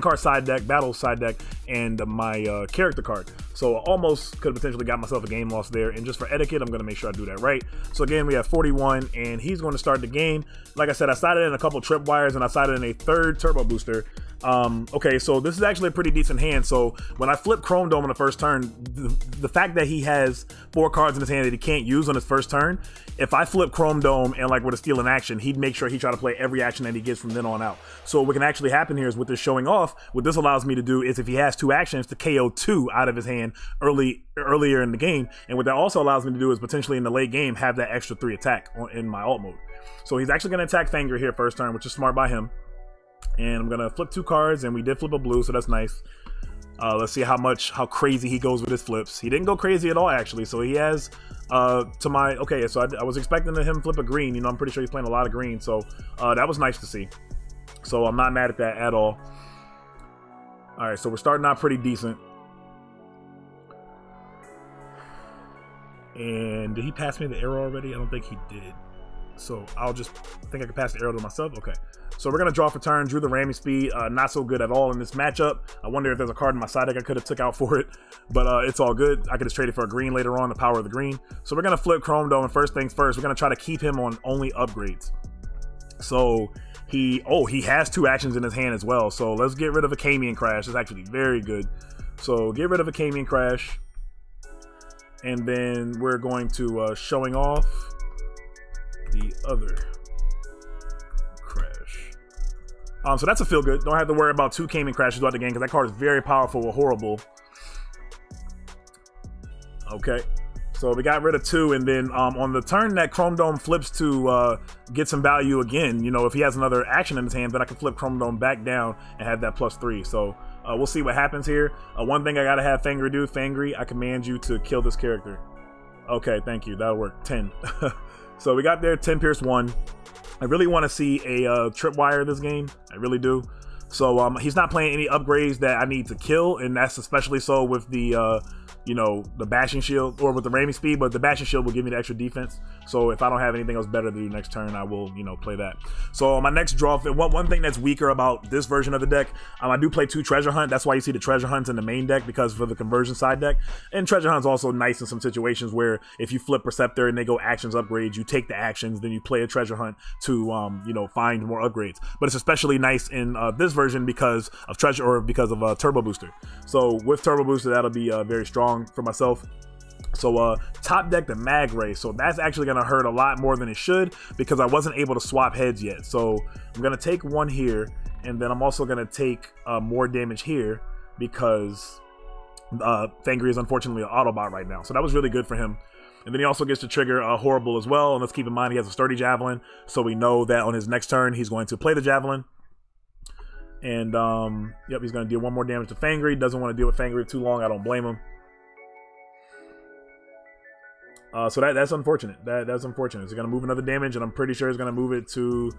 card side deck, battle side deck, and my character card. So I almost could have potentially got myself a game loss there. And just for etiquette, I'm going to make sure I do that right. So again, we have 41, and he's going to start the game. Like I said, I sided in a couple tripwires, and I sided in a 3rd turbo booster. Okay, so this is actually a pretty decent hand. So when I flip Chrome Dome on the first turn, the fact that he has 4 cards in his hand that he can't use on his first turn, if I flip Chrome Dome and like were to steal an action, he'd make sure he try to play every action that he gets from then on out. So what can actually happen here is with this showing off, what this allows me to do is if he has 2 actions to KO 2 out of his hand earlier in the game. And what that also allows me to do is potentially in the late game have that extra 3 attack in my alt mode. So he's actually going to attack Fangry here first turn, which is smart by him. And I'm gonna flip 2 cards, and we did flip a blue, so that's nice. Let's see how crazy he goes with his flips. He didn't go crazy at all, actually. So he has okay. So I was expecting him flip a green. You know, I'm pretty sure he's playing a lot of green. So that was nice to see. So I'm not mad at that at all. All right, so we're starting out pretty decent. And did he pass me the arrow already? I don't think he did. So I'll just think I can pass the arrow to myself. Okay. So we're going to draw for turn. Drew the ramming speed. Not so good at all in this matchup. I wonder if there's a card in my side deck I could have took out for it. But it's all good. I could have traded for a green later on, the power of the green. So we're going to flip Chrome Dome. And first things first, we're going to try to keep him on only upgrades. So he has 2 actions in his hand as well. So let's get rid of a Camion Crash. It's actually very good. So get rid of a Camion Crash. And then we're going to showing off the other crash. So that's a feel good. Don't have to worry about 2 Camion Crashes throughout the game because that card is very powerful or horrible. Okay, so we got rid of 2, and then on the turn that Chrome Dome flips to get some value again, you know, if he has another action in his hand, then I can flip Chrome Dome back down and have that +3. So we'll see what happens here. One thing I gotta have Fangry do, Fangry, I command you to kill this character. Okay, thank you. That'll work. 10. So we got there 10 Pierce 1. I really want to see a tripwire this game. I really do. So he's not playing any upgrades that I need to kill, and that's especially so with the you know, the bashing shield or with the ramming speed, but the bashing shield will give me the extra defense. So if I don't have anything else better to do next turn, I will, you know, play that. So on my next draw, one thing that's weaker about this version of the deck, I do play 2 treasure hunt. That's why you see the treasure hunts in the main deck, because for the conversion side deck. And treasure hunt's also nice in some situations where if you flip Preceptor and they go actions upgrades, you take the actions, then you play a treasure hunt to, you know, find more upgrades. But it's especially nice in this version because of treasure, or because of Turbo Booster. So with Turbo Booster, that'll be very strong for myself. So top deck the Mag Ray, so that's actually going to hurt a lot more than it should because I wasn't able to swap heads yet. So I'm going to take 1 here, and then I'm also going to take more damage here because Fangry is unfortunately an Autobot right now. So that was really good for him. And then he also gets to trigger Horrible as well, and let's keep in mind he has a Sturdy Javelin, so we know that on his next turn he's going to play the Javelin. And yep, he's going to deal 1 more damage to Fangry. Doesn't want to deal with Fangry too long, I don't blame him. So that's unfortunate. That's unfortunate. Is he gonna move another damage? And I'm pretty sure he's gonna move it to.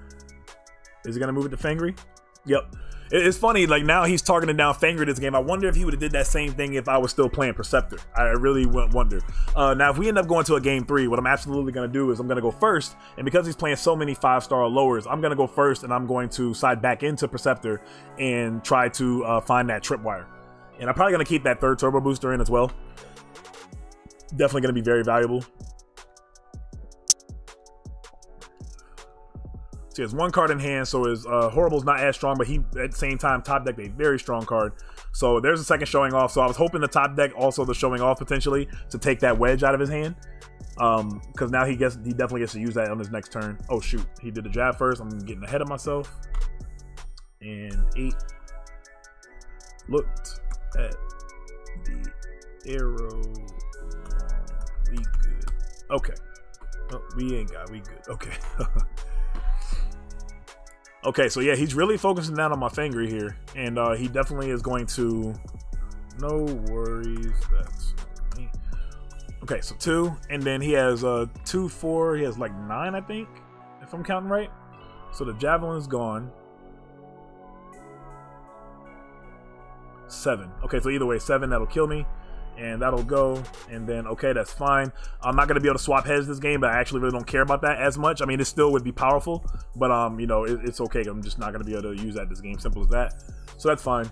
Is he gonna move it to Fangry? Yep. It's funny. Like now he's targeting down Fangry this game. I wonder if he would have did that same thing if I was still playing Preceptor. I really wonder. Now if we end up going to a game 3, what I'm absolutely gonna do is I'm gonna go first. And because he's playing so many 5-star lowers, I'm gonna go first and I'm going to side back into Preceptor and try to find that tripwire. And I'm probably gonna keep that 3rd Turbo Booster in as well. Definitely going to be very valuable. So he has 1 card in hand, so his Horrible's not as strong, but he, at the same time, top decked a very strong card. So there's a second showing off. So I was hoping the top deck also the showing off potentially to take that wedge out of his hand. Because now he definitely gets to use that on his next turn. Oh shoot, he did the jab first. I'm getting ahead of myself. And 8. Looked at the arrow. We good. Okay. Oh, we ain't got. We good. Okay. Okay, so yeah, he's really focusing down on my Fangry here, and he definitely is going to. No worries. That's me. Okay, so 2, and then he has 2, 4. He has like 9, I think, if I'm counting right. So the Javelin's gone. 7. Okay, so either way, 7. That'll kill me. And that'll go, and then okay, that's fine. I'm not gonna be able to swap heads this game, but I actually really don't care about that as much. I mean, it still would be powerful, but you know, it's okay. I'm just not gonna be able to use that this game. Simple as that. So that's fine.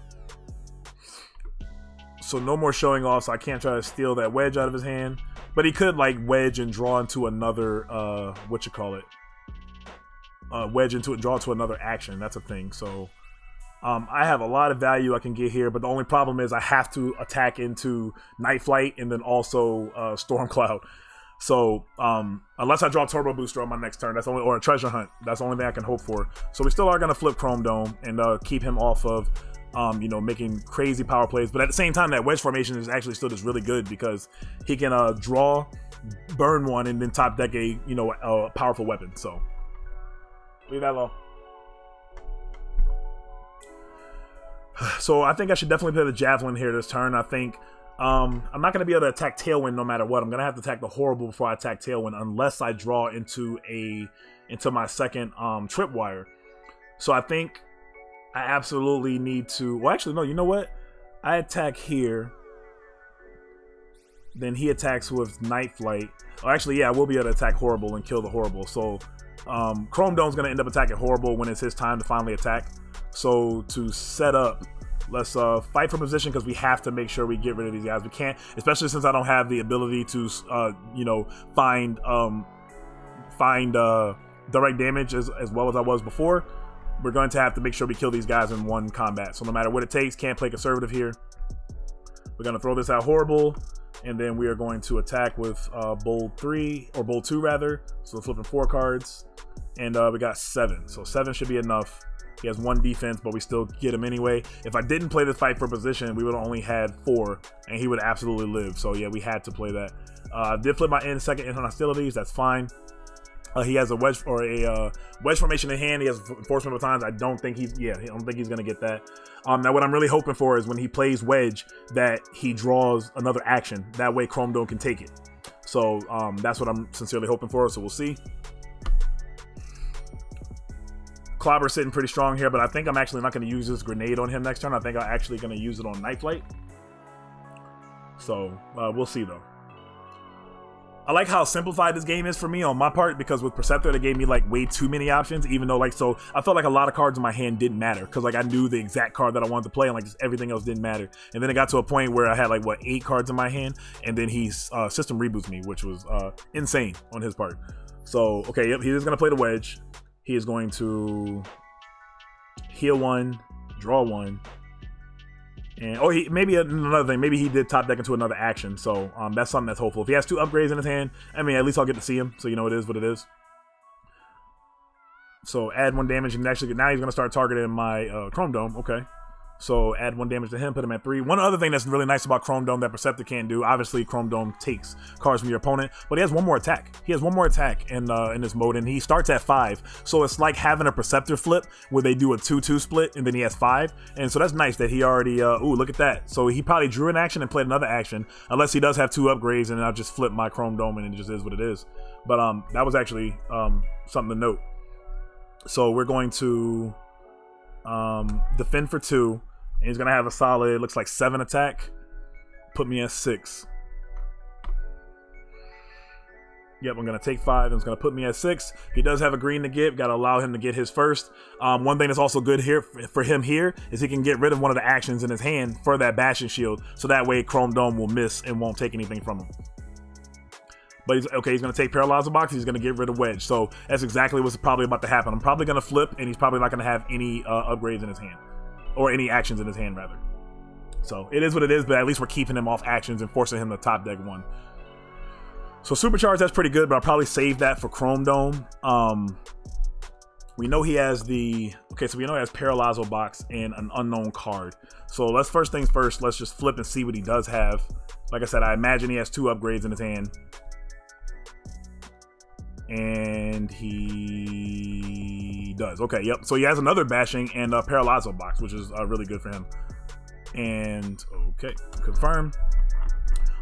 So no more showing off. So I can't try to steal that wedge out of his hand, but he could like wedge and draw into another what you call it? Wedge into it, draw to another action. That's a thing. So. I have a lot of value I can get here, but the only problem is I have to attack into Night Flight and then also Stormcloud. So unless I draw Turbo Booster on my next turn, that's only, or a Treasure Hunt, that's the only thing I can hope for. So we still are going to flip Chrome Dome and keep him off of you know, making crazy power plays. But at the same time, that wedge formation is actually still just really good because he can draw, burn 1, and then top deck a, you know, a powerful weapon. So leave that alone. So I think I should definitely play the Javelin here this turn. I think I'm not going to be able to attack Tailwind no matter what. I'm going to have to attack the Horrible before I attack Tailwind unless I draw into my second Tripwire. So I think I absolutely need to... Well, actually, no, you know what? I attack here. Then he attacks with Night Flight. Oh, actually, yeah, I will be able to attack Horrible and kill the Horrible. So Chrome Dome's going to end up attacking Horrible when it's his time to finally attack. So to set up, let's fight for position because we have to make sure we get rid of these guys. We can't, especially since I don't have the ability to, you know, find direct damage as well as I was before. We're going to have to make sure we kill these guys in one combat. So no matter what it takes, can't play conservative here. We're going to throw this out Horrible, and then we are going to attack with Bold 3, or Bold 2 rather. So we're flipping 4 cards, and we got 7. So 7 should be enough. He has 1 defense, but we still get him anyway. If I didn't play this fight for position, we would have only had 4, and he would absolutely live. So yeah, we had to play that. I did flip my second in on hostilities. That's fine. He has a wedge or a wedge formation in hand. He has enforcement of times. I don't think he's gonna get that. Now what I'm really hoping for is when he plays wedge that he draws another action. That way Chrome Dome can take it. So that's what I'm sincerely hoping for. So we'll see. Clobber's sitting pretty strong here, but I think I'm actually not going to use this grenade on him next turn. I think I'm actually going to use it on Night Flight. So we'll see though. I like how simplified this game is for me on my part, because with Perceptor, they gave me like way too many options, even though like, so I felt like a lot of cards in my hand didn't matter, because like I knew the exact card that I wanted to play and like just everything else didn't matter. And then it got to a point where I had like, what, 8 cards in my hand, and then he system reboots me, which was insane on his part. So, okay, yep, he is going to play the wedge. He is going to heal 1, draw 1. And oh, maybe another thing. Maybe he did top deck into another action. So that's something that's hopeful. If he has 2 upgrades in his hand, I mean, at least I'll get to see him. So you know it is what it is. So add 1 damage, and actually now he's gonna start targeting my Chrome Dome. Okay. So add 1 damage to him, put him at 3. One other thing that's really nice about Chrome Dome that Perceptor can't do, obviously Chrome Dome takes cards from your opponent, but he has 1 more attack. He has 1 more attack in this mode, and he starts at 5. So it's like having a Perceptor flip where they do a 2-2 split, and then he has 5. And so that's nice that he already, ooh, look at that. So he probably drew an action and played another action, unless he does have 2 upgrades, and I'll just flip my Chrome Dome, and it just is what it is. But that was actually something to note. So we're going to defend for 2. And he's going to have a solid, looks like 7 attack. Put me at 6. Yep, I'm going to take 5 and it's going to put me at 6. He does have a green to get. Got to allow him to get his first. One thing that's also good here for him here is he can get rid of one of the actions in his hand for that bashing shield. So that way Chrome Dome will miss and won't take anything from him. But he's okay, he's going to take Paralyzer Box. He's going to get rid of Wedge. So that's exactly what's probably about to happen. I'm probably going to flip, and he's probably not going to have any upgrades in his hand. Or any actions in his hand, rather. So it is what it is, but at least we're keeping him off actions and forcing him to top deck 1. So Supercharge, that's pretty good, but I'll probably save that for Chrome Dome. We know he has the... Okay, so we know he has Paralyzer Box and an unknown card. So let's first things first, let's just flip and see what he does have. Like I said, I imagine he has 2 upgrades in his hand. And he does. Okay, yep. So he has another bashing and a Paralyzer Box, which is really good for him. And okay, confirm.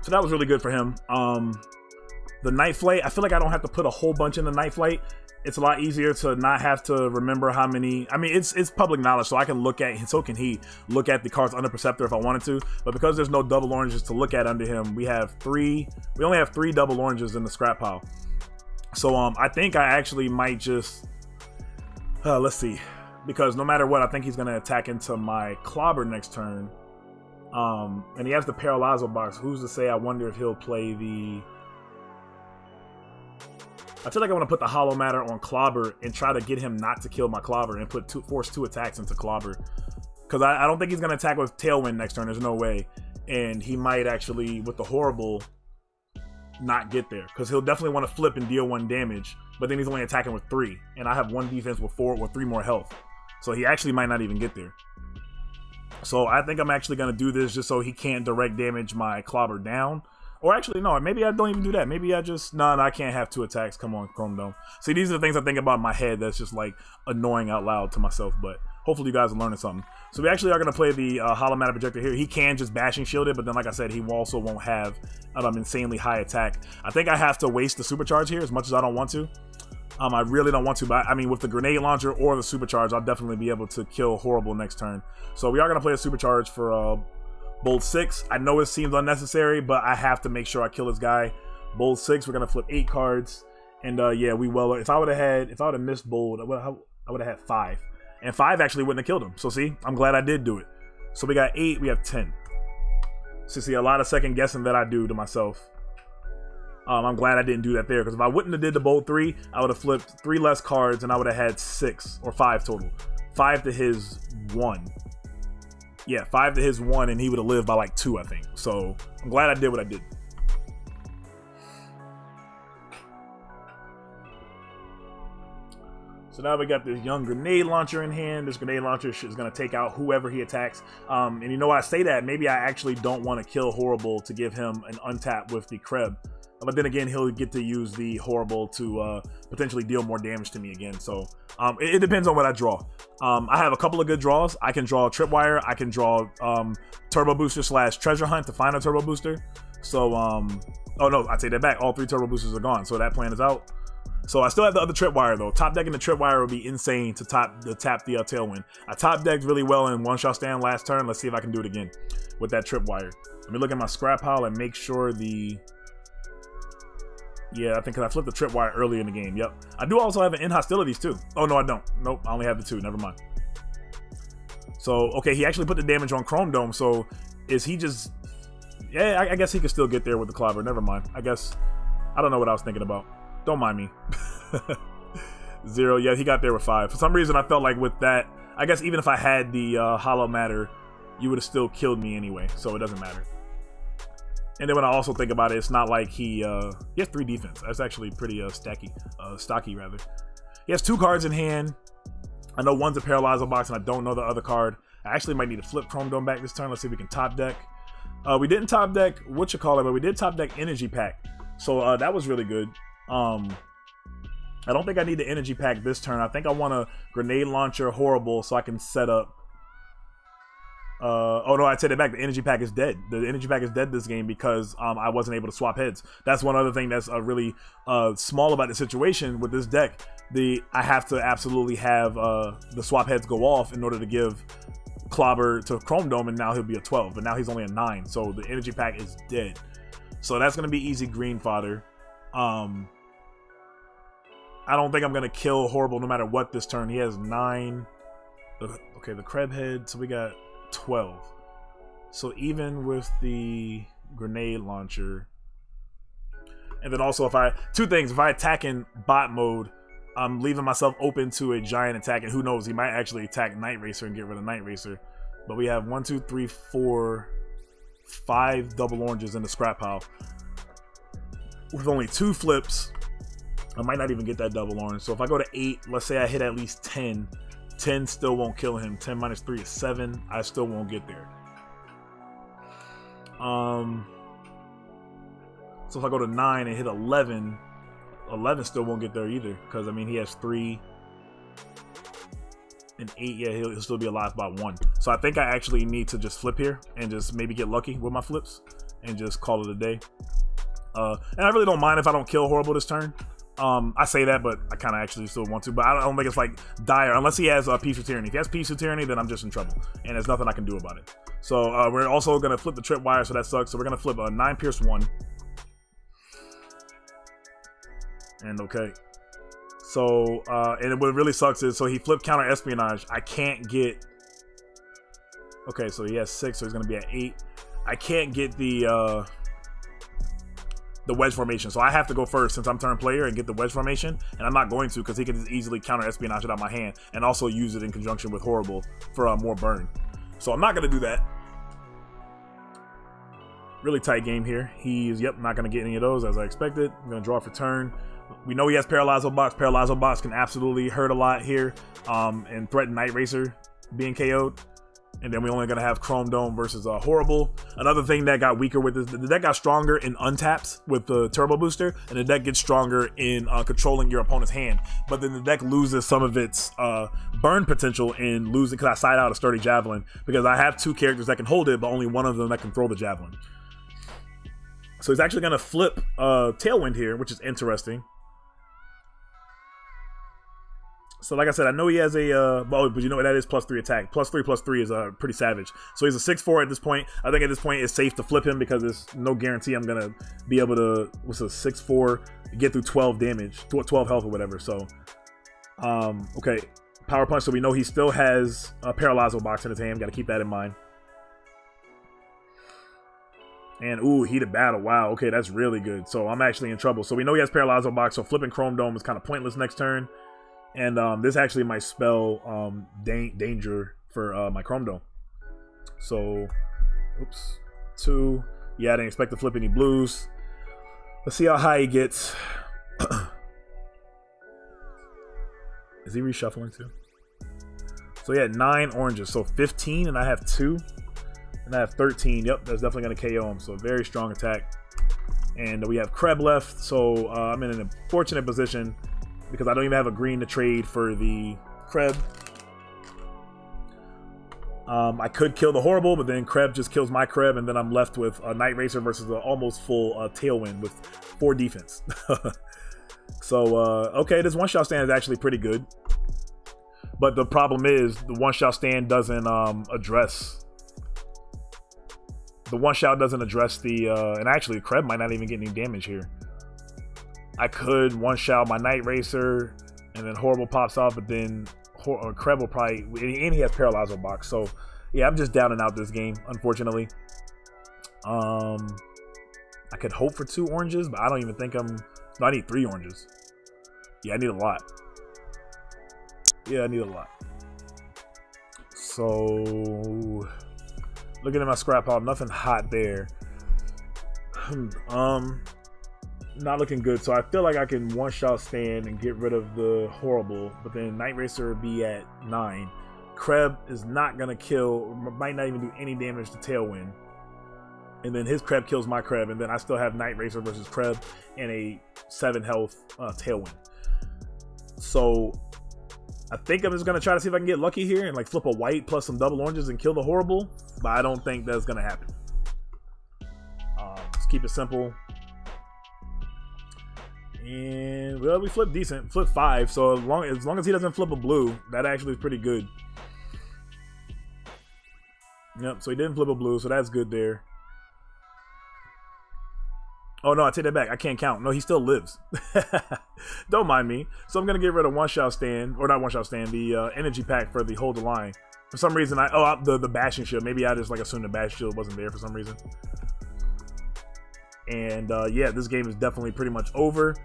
So that was really good for him. The Night Flight, I feel like I don't have to put a whole bunch in the Night Flight. It's a lot easier to not have to remember how many. I mean, it's public knowledge, so I can look at, so can he look at the cards under Perceptor if I wanted to. But because there's no double oranges to look at under him, we only have 3 double oranges in the scrap pile. So I think I actually might just let's see, because no matter what, I think he's gonna attack into my Clobber next turn. And he has the Paralyzer Box. Who's to say? I wonder if he'll play the... I feel like I want to put the Hollow Matter on Clobber and try to get him not to kill my Clobber and force 2 attacks into Clobber. Because I don't think he's gonna attack with Tailwind next turn. There's no way. And he might actually, with the Horrible, not get there, because he'll definitely want to flip and deal 1 damage, but then he's only attacking with 3, and I have 1 defense with 4 or 3 more health, so he actually might not even get there. So I think I'm actually going to do this just so he can't direct damage my Clobber down. Or actually, no, maybe I don't even do that. Maybe I just, no, I can't have 2 attacks. Come on, Chrome Dome. See, these are the things I think about in my head that's just like annoying out loud to myself, but hopefully you guys are learning something. So we actually are going to play the Hollow Matter Projector here. He can just bashing shield it, but then like I said, he also won't have insanely high attack. I think I have to waste the Supercharge here as much as I don't want to. I really don't want to, but I mean, with the Grenade Launcher or the Supercharge, I'll definitely be able to kill Horrible next turn. So we are going to play a Supercharge for Bold 6. I know it seems unnecessary, but I have to make sure I kill this guy. Bold 6, we're going to flip 8 cards. And yeah, if I would have missed Bold, I would have had 5. And 5 actually wouldn't have killed him. So see, I'm glad I did do it. So we got 8, we have 10. So see, a lot of second guessing that I do to myself. I'm glad I didn't do that there, because if I wouldn't have did the Bold 3, I would have flipped 3 less cards and I would have had 6 or 5 total. 5 to his 1. Yeah, 5 to his 1, and he would have lived by like 2, I think. So I'm glad I did what I did. So now we got this young Grenade Launcher in hand. This Grenade Launcher is going to take out whoever he attacks. And you know why I say that? Maybe I actually don't want to kill Horrible to give him an untap with the Kreb. But then again, he'll get to use the Horrible to potentially deal more damage to me again. So it depends on what I draw. I have a couple of good draws. I can draw Tripwire. I can draw Turbo Booster / Treasure Hunt to find a Turbo Booster. So, oh no, I take that back. All 3 Turbo Boosters are gone. So that plan is out. So I still have the other tripwire though. Top decking the tripwire would be insane to tap the tailwind. I top decked really well in one shot stand last turn. Let's see if I can do it again with that tripwire. Let me look at my scrap pile and make sure the... Yeah, I think because I flipped the tripwire early in the game. Yep. I do also have an in hostilities too. Oh no, I don't. Nope, I only have the 2. Never mind. So okay, he actually put the damage on Chrome Dome. So is he just... Yeah, I guess he could still get there with the clobber. Never mind. I guess I don't know what I was thinking about. Don't mind me. 0. Yeah, he got there with 5. For some reason, I felt like with that, I guess even if I had the hollow matter, you would have still killed me anyway. So it doesn't matter. And then when I also think about it, it's not like he has 3 defense. That's actually pretty stocky rather. He has 2 cards in hand. I know one's a Paralyzer box, and I don't know the other card. I actually might need to flip Chrome Dome back this turn. Let's see if we can top deck. We didn't top deck but we did top deck Energy Pack. So that was really good. I don't think I need the Energy Pack this turn. I think I want a Grenade Launcher Horrible so I can set up... oh no, I take it back. The Energy Pack is dead. The Energy Pack is dead this game because I wasn't able to swap heads. That's one other thing that's really small about the situation with this deck. I have to absolutely have the swap heads go off in order to give Clobber to Chrome Dome, and now he'll be a 12, but now he's only a 9, so the Energy Pack is dead. So that's going to be easy green fodder. I don't think I'm going to kill Horrible no matter what this turn. He has 9. Okay, the Crab Head, so we got 12. So even with the Grenade Launcher, and then also if I... 2 things. If I attack in bot mode, I'm leaving myself open to a giant attack, and who knows, he might actually attack Night Racer and get rid of Night Racer. But we have 1, 2, 3, 4, 5 double oranges in the scrap pile. With only 2 flips, I might not even get that double orange. So if I go to 8, let's say I hit at least 10, 10 still won't kill him. 10 minus 3 is 7. I still won't get there. So if I go to 9 and hit 11, 11 still won't get there either, because I mean he has 3 and 8. Yeah, he'll still be alive by 1. So I think I actually need to just flip here and just maybe get lucky with my flips and just call it a day. And I really don't mind if I don't kill Horrible this turn. I say that, but I kind of actually still want to. But I don't think it's like dire unless he has Peaceful Tyranny. If he has Peaceful Tyranny, then I'm just in trouble, and there's nothing I can do about it. So we're also gonna flip the tripwire, so that sucks. So we're gonna flip a 9 Pierce 1. And okay, so and what really sucks is, so he flipped Counter Espionage. I can't get... Okay, so he has 6, so he's gonna be at 8. I can't get the wedge formation, so I have to go first since I'm turn player and get the wedge formation, and I'm not going to because he can just easily Counter Espionage it out my hand and also use it in conjunction with Horrible for more burn. So I'm not gonna do that. Really tight game here. He's, yep, not gonna get any of those as I expected. I'm gonna draw for turn. We know he has Paralyzo Box. Paralyzo Box can absolutely hurt a lot here and threaten Night Racer being KO'd. And then we're only going to have Chrome Dome versus Horrible. Another thing that got weaker with this, the deck got stronger in untaps with the Turbo Booster, and the deck gets stronger in controlling your opponent's hand. But then the deck loses some of its burn potential in losing, because I side out a Sturdy Javelin, because I have 2 characters that can hold it, but only one of them that can throw the Javelin. So he's actually going to flip Tailwind here, which is interesting. So like I said, I know he has a, oh, but you know what, that is +3 attack. +3/+3 is pretty savage. So he's a 6/4 at this point. I think at this point it's safe to flip him because there's no guarantee I'm going to be able to, what's a 6/4, get through 12 damage, 12 health or whatever. So, okay, Power Punch. So we know he still has a Paralyzo Box in his hand. Got to keep that in mind. And, ooh, Heated Battle. Wow, okay, that's really good. So I'm actually in trouble. So we know he has Paralyzo Box, so flipping Chrome Dome is kind of pointless next turn. And this actually might spell danger for my Chrome Dome. So, oops, 2. Yeah, I didn't expect to flip any blues. Let's see how high he gets. Is he reshuffling too? So he had 9 oranges, so 15, and I have 2. And I have 13. Yep, that's definitely going to KO him. So very strong attack. And we have Kreb left, so I'm in an unfortunate position because I don't even have a green to trade for the Kreb. I could kill the Horrible, but then Kreb just kills my Kreb, and then I'm left with a Night Racer versus an almost full Tailwind with 4 defense. So, okay, this one-shot stand is actually pretty good. But the problem is the one-shot stand doesn't address... The one-shot doesn't address the... and actually, Kreb might not even get any damage here. I could one-shot my Night Racer, and then Horrible pops off, but then Kreb will probably... And he has Paralyzer box, so... Yeah, I'm just down and out this game, unfortunately. I could hope for 2 oranges, but I don't even think I'm... No, I need 3 oranges. Yeah, I need a lot. Yeah, I need a lot. So... Looking at my scrap pile, nothing hot there. Not looking good. So I feel like I can one-shot stand and get rid of the Horrible, but then Night Racer would be at 9. Kreb is not gonna kill, might not even do any damage to Tailwind. And then his Kreb kills my Kreb, and then I still have Night Racer versus Kreb and a 7 health Tailwind. So I think I'm just gonna try to see if I can get lucky here and like flip a white plus some double oranges and kill the Horrible, but I don't think that's gonna happen. Let's keep it simple. And well, we flipped decent, flip 5. So as long as he doesn't flip a blue, that actually is pretty good. Yep, so he didn't flip a blue, so that's good there. Oh no, I take that back. I can't count. No, he still lives. Don't mind me. So I'm gonna get rid of one-shot stand, or not one-shot stand, the energy pack for the hold the line. For some reason, the bashing shield. Maybe I just like assumed the bash shield wasn't there for some reason. And yeah, this game is definitely pretty much over.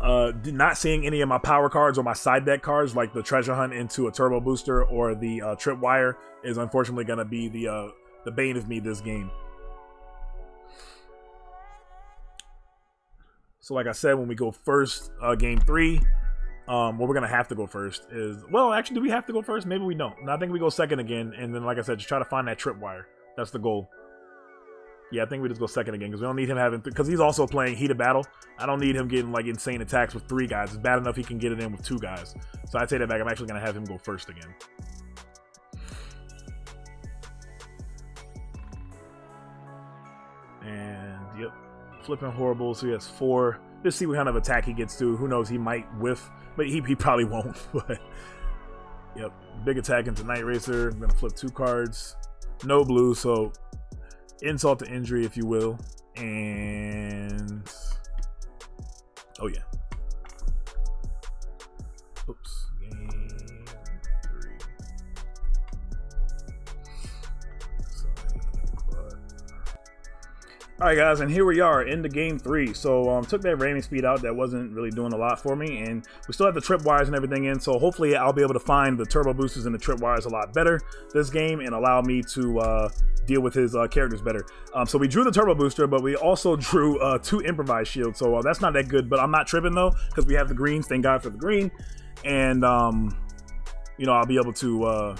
Not seeing any of my power cards or my side deck cards, like the treasure hunt into a turbo booster or the tripwire, is unfortunately going to be the bane of me this game. So like I said, when we go first, game 3, what we're going to have to go first is, well, actually, do we have to go first? Maybe we don't. No, I think we go second again, and then like I said, just try to find that tripwire. That's the goal. Yeah, I think we just go second again, because we don't need him having... Because he's also playing Heated Battle. I don't need him getting, like, insane attacks with 3 guys. It's bad enough he can get it in with 2 guys. So I take that back. I'm actually going to have him go first again. And, yep. Flipping Horrible, so he has 4. Just see what kind of attack he gets to. Who knows, he might whiff. But he probably won't. But, yep. Big attack into Night Racer. I'm going to flip 2 cards. No blue, so... Insult to injury, if you will. And oh yeah. Oops. Game 3. Alright guys, and here we are into game 3. So took that ramming speed out. That wasn't really doing a lot for me, and we still have the trip wires and everything in, so hopefully I'll be able to find the turbo boosters and the trip wires a lot better this game and allow me to deal with his characters better. So we drew the turbo booster, but we also drew 2 improvised shields, so that's not that good, but I'm not tripping though, because we have the greens. Thank God for the green. And you know, I'll be able to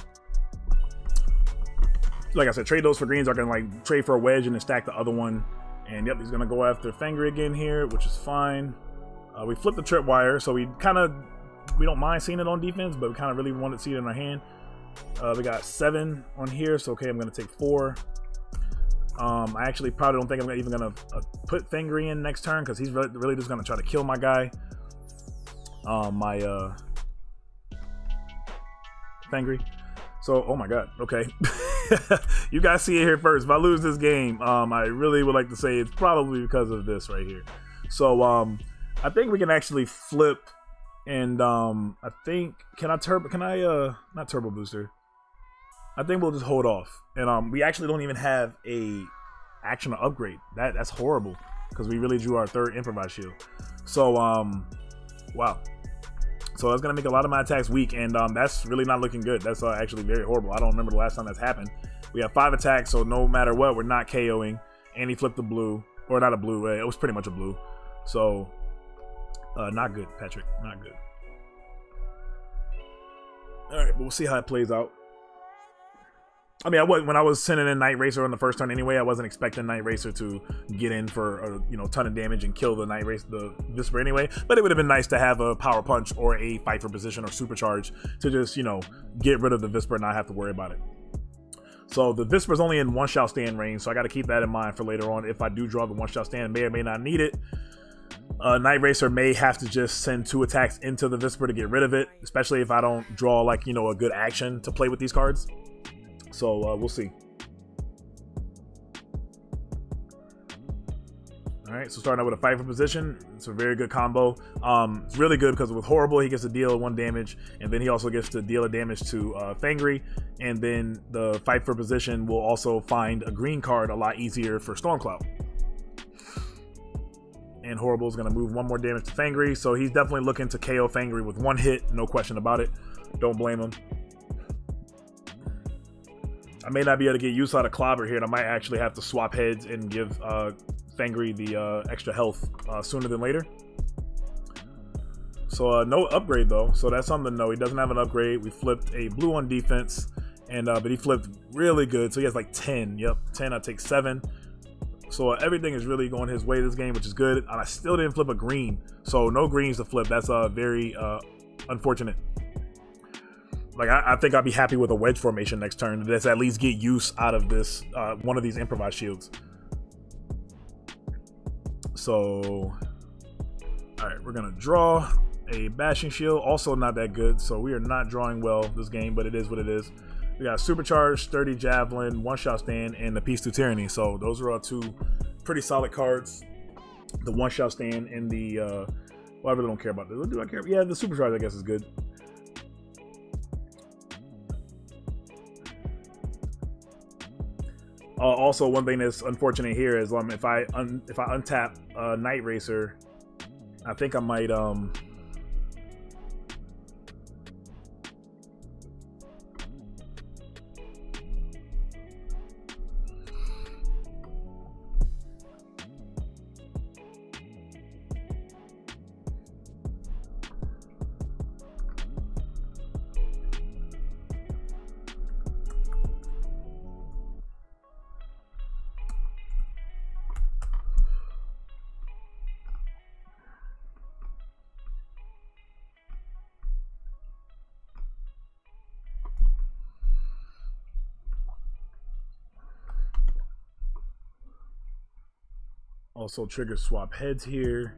like I said, trade those for greens. I can like trade for a wedge and then stack the other one. And yep, he's gonna go after Fangry again here, which is fine. We flipped the tripwire, so we don't mind seeing it on defense, but we kind of really want to see it in our hand. We got 7 on here, so okay, I'm gonna take 4. I actually probably don't think I'm even gonna put Fangry in next turn, because he's really just gonna try to kill my guy. Fangry. So, oh my god, okay. You guys see it here first. If I lose this game, I really would like to say it's probably because of this right here. So, I think we can actually flip, and I think, not turbo booster. I think we'll just hold off. And we actually don't even have a action to upgrade. That's horrible, because we really drew our 3rd improvised shield. So, wow. So that's going to make a lot of my attacks weak, and that's really not looking good. That's actually very horrible. I don't remember the last time that's happened. We have 5 attacks, so no matter what, we're not KOing. And he flipped the blue. Or not a blue, it was pretty much a blue. So, not good, Patrick. Not good. Alright, but we'll see how it plays out. I mean, when I was sending in Night Racer on the first turn anyway, I wasn't expecting Night Racer to get in for a ton of damage and kill the Night Racer, the Visper anyway. But it would have been nice to have a Power Punch or a Fight for Position or Supercharge to just, get rid of the Visper and not have to worry about it. So the Visper's only in one-shot stand range, so I got to keep that in mind for later on. If I do draw the one-shot stand, may or may not need it. Night Racer may have to just send 2 attacks into the Visper to get rid of it, especially if I don't draw like, you know, a good action to play with these cards. So we'll see. All right, so starting out with a Fight for position, it's a very good combo. It's really good because with Horrible, he gets to deal 1 damage, and then he also gets to deal a damage to Fangry, and then the Fight for position will also find a green card a lot easier for Stormcloud. And Horrible is going to move 1 more damage to Fangry, so he's definitely looking to KO Fangry with 1 hit, no question about it. Don't blame him. I may not be able to get use out of Clobber here, and I might actually have to swap heads and give Fangry the extra health sooner than later. So no upgrade though, so that's something to know. He doesn't have an upgrade. We flipped a blue on defense, and but he flipped really good, so he has like 10. Yep, 10. I take 7. So everything is really going his way this game, which is good. And I still didn't flip a green, so no greens to flip. That's very unfortunate. Like I think I'd be happy with a wedge formation next turn. Let's at least get use out of this one of these improvised shields. So, all right, we're gonna draw a bashing shield. Also not that good, so we are not drawing well this game, but it is what it is. We got Supercharged, Sturdy Javelin, One-Shot Stand, and the Peace to Tyranny. So those are all 2 pretty solid cards. The One-Shot Stand and the, well, I really don't care about this. Do I care? Yeah, the Supercharged, I guess, is good. Also, one thing that's unfortunate here is if I untap Night Racer, I think I might also trigger swap heads here.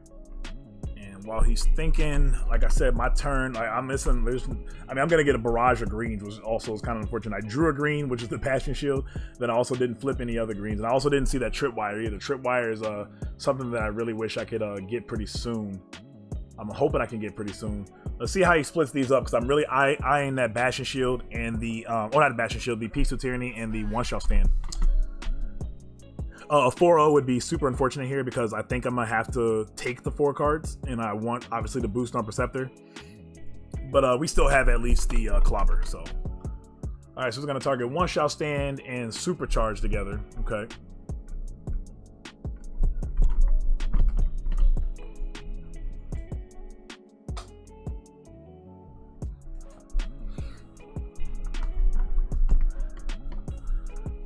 And while he's thinking, like I said, my turn, like I'm missing, I'm gonna get a barrage of greens, which also is kind of unfortunate. I drew a green, which is the Passion Shield, then I also didn't flip any other greens, and I also didn't see that tripwire either. Tripwire is something that I really wish I could get pretty soon. I'm hoping I can get pretty soon. Let's see how he splits these up, because I'm really eyeing that Bastion Shield and the, or not the Bastion Shield, the Peace of Tyranny and the One-Shot Stand. A 4-0 would be super unfortunate here, because I think I'm going to have to take the 4 cards, and I want, obviously, to boost on Perceptor. But we still have at least the Clobber, so. Alright, so we're going to target One-Shot Stand and Supercharge together. Okay.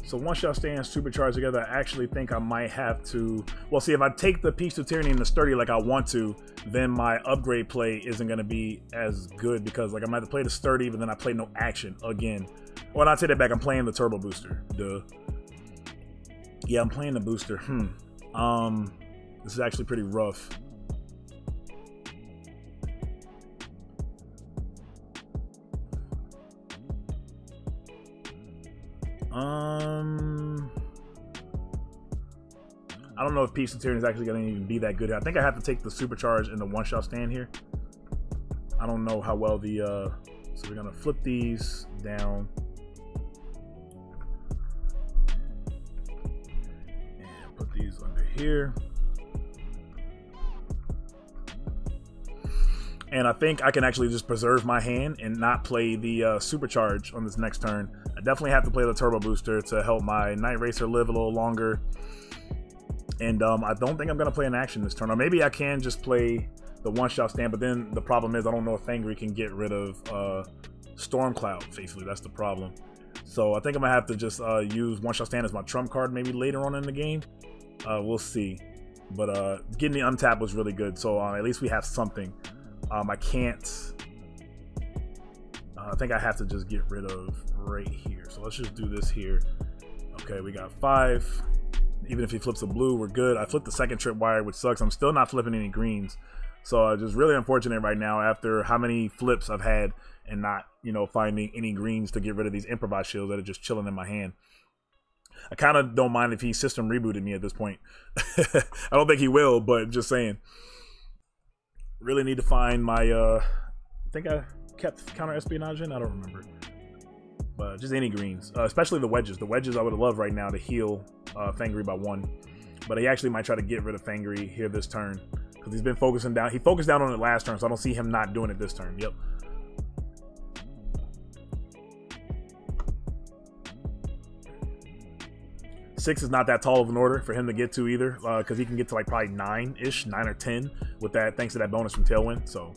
So One-Shot Stand, Supercharge together. I actually think I might have to, well, see, if I take the Peace of Tyranny and the Sturdy like I want to, then my upgrade play isn't going to be as good, because like I'm going to have to play the Sturdy, but then I play no action again. Well, not take that back, I'm playing the Turbo Booster. Duh. Yeah, I'm playing the booster. This is actually pretty rough. I don't know if Peace of Tyranny is actually going to even be that good. I think I have to take the Supercharge and the One-Shot Stand here. I don't know how well the, so we're going to flip these down. And put these under here. And I think I can actually just preserve my hand and not play the Supercharge on this next turn. I definitely have to play the Turbo Booster to help my Night Racer live a little longer. And I don't think I'm going to play an action this turn. Or maybe I can just play the One-Shot Stand, but then the problem is I don't know if Fangry can get rid of Stormcloud, basically. That's the problem. So I think I'm going to have to just use One-Shot Stand as my trump card maybe later on in the game. We'll see. But getting the untap was really good, so at least we have something. I can't... I think I have to just get rid of right here. So let's just do this here. Okay, we got 5. Even if he flips a blue, we're good. I flipped the second tripwire, which sucks. I'm still not flipping any greens. So just really unfortunate right now after how many flips I've had and not, you know, finding any greens to get rid of these improvised shields that are just chilling in my hand. I kind of don't mind if he system rebooted me at this point. I don't think he will, but just saying. Really need to find my, I think I kept counter espionage in. I don't remember. But just any greens, especially the wedges. The wedges I would love right now to heal Fangry by 1. But he actually might try to get rid of Fangry here this turn. Because he's been focusing down. He focused down on it last turn, so I don't see him not doing it this turn. Yep. Six is not that tall of an order for him to get to either, because he can get to like probably 9-ish, 9 or 10 with that, thanks to that bonus from Tailwind. So,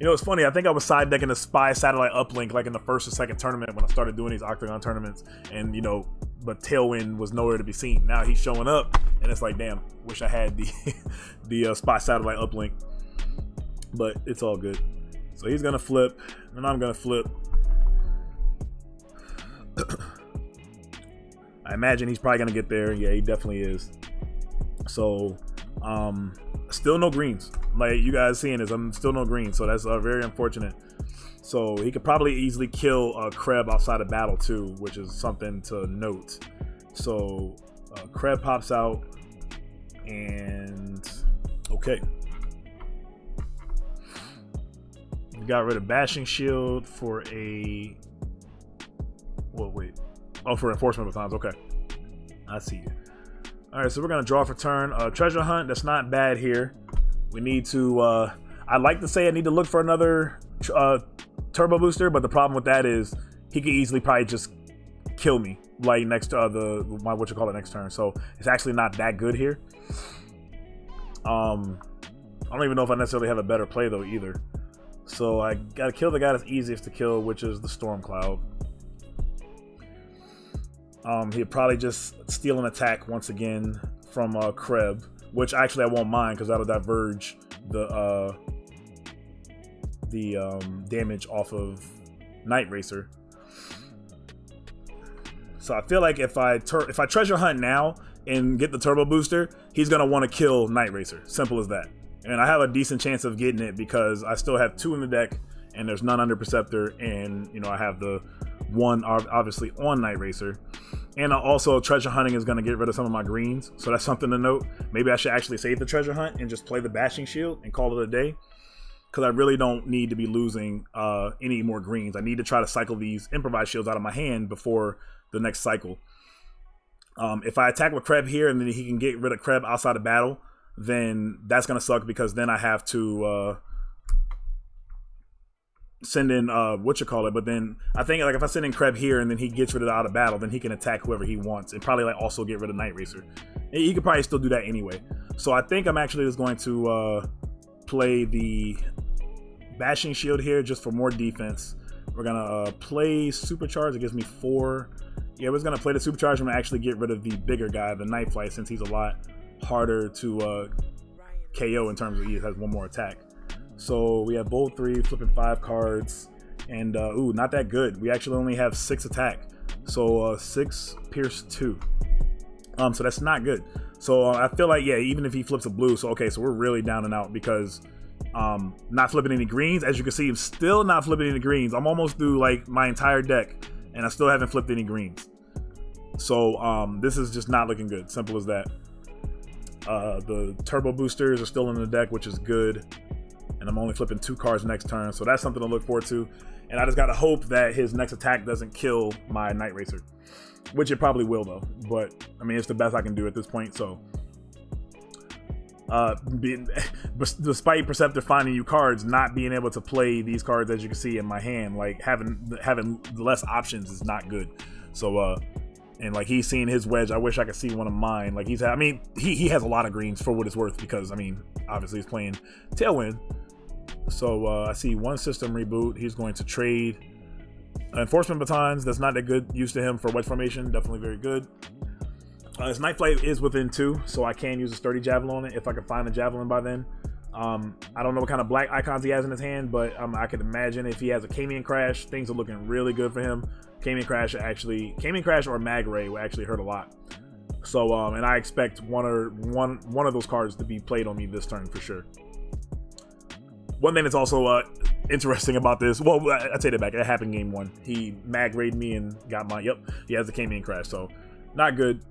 you know, it's funny. I think I was side decking a Spy Satellite Uplink like in the first or second tournament when I started doing these Octagon tournaments, and you know, but Tailwind was nowhere to be seen. Now he's showing up, and it's like, damn, wish I had the Spy Satellite Uplink, but it's all good. So he's gonna flip, and I'm gonna flip. I imagine he's probably gonna get there. Yeah, he definitely is. So, still no greens. Like you guys seeing this, I'm still no greens. So that's very unfortunate. So he could probably easily kill Kreb outside of battle too, which is something to note. So Kreb pops out, and okay, we got rid of Bashing Shield for a. Well, wait. Oh, for Enforcement Batons. Okay, I see you. All right, so we're gonna draw for turn. Treasure Hunt. That's not bad here. We need to. I'd like to say I need to look for another turbo booster, but the problem with that is he could easily probably just kill me like next next turn. So it's actually not that good here. I don't even know if I necessarily have a better play though either. So I gotta kill the guy that's easiest to kill, which is the Storm Cloud. He'd probably just steal an attack once again from Kreb, which actually I won't mind because that'll diverge the damage off of Night Racer. So I feel like if I Treasure Hunt now and get the Turbo Booster, he's gonna want to kill Night Racer. Simple as that. And I have a decent chance of getting it because I still have 2 in the deck, and there's none under Perceptor, and you know I have the 1 obviously on Night Racer. And also Treasure Hunting is going to get rid of some of my greens, so that's something to note. Maybe I should actually save the Treasure Hunt and just play the Bashing Shield and call it a day, because I really don't need to be losing any more greens. I need to try to cycle these improvised shields out of my hand before the next cycle. If I attack with Kreb here and then he can get rid of Kreb outside of battle, then that's going to suck, because then I have to send in but then I think like if I send in Kreb here and then he gets rid of it out of battle, then he can attack whoever he wants and probably like also get rid of Night Racer. He could probably still do that anyway. So I think I'm actually just going to play the Bashing Shield here just for more defense. We're gonna play Supercharge. It gives me 4. Yeah, we're just gonna play the Supercharge. I'm gonna actually get rid of the bigger guy, the Night Flight, since he's a lot harder to KO in terms of he has 1 more attack. So we have Bold 3, flipping 5 cards, and ooh, not that good. We actually only have 6 attack, so 6 Pierce 2. So that's not good. So I feel like, yeah, even if he flips a blue, so okay, so we're really down and out because not flipping any greens. As you can see, I'm still not flipping any greens. I'm almost through like my entire deck, and I still haven't flipped any greens. So this is just not looking good. Simple as that. The turbo boosters are still in the deck, which is good. And I'm only flipping 2 cards next turn, so that's something to look forward to. And I just gotta hope that his next attack doesn't kill my Night Racer, which it probably will though. But I mean, it's the best I can do at this point. So, despite Perceptor finding you cards, not being able to play these cards, as you can see in my hand, like having less options is not good. So, and like he's seeing his wedge. I wish I could see one of mine. Like he has a lot of greens for what it's worth, because I mean, obviously he's playing Tailwind. So I see 1 system reboot. He's going to trade Enforcement Batons. That's not that good use to him for wedge formation. Definitely very good. His Night Flight is within 2, so I can use a Sturdy Javelin on it if I can find the Javelin by then. I don't know what kind of black icons he has in his hand, but I could imagine if he has a Cayman Crash, things are looking really good for him. Cayman Crash or Mag Ray will actually hurt a lot. So, and I expect one of those cards to be played on me this turn for sure. One thing that's also interesting about this, well, I take it back. It happened game 1. He Mag Rayed me and got my, yep, he has the Cayman Crash, so not good.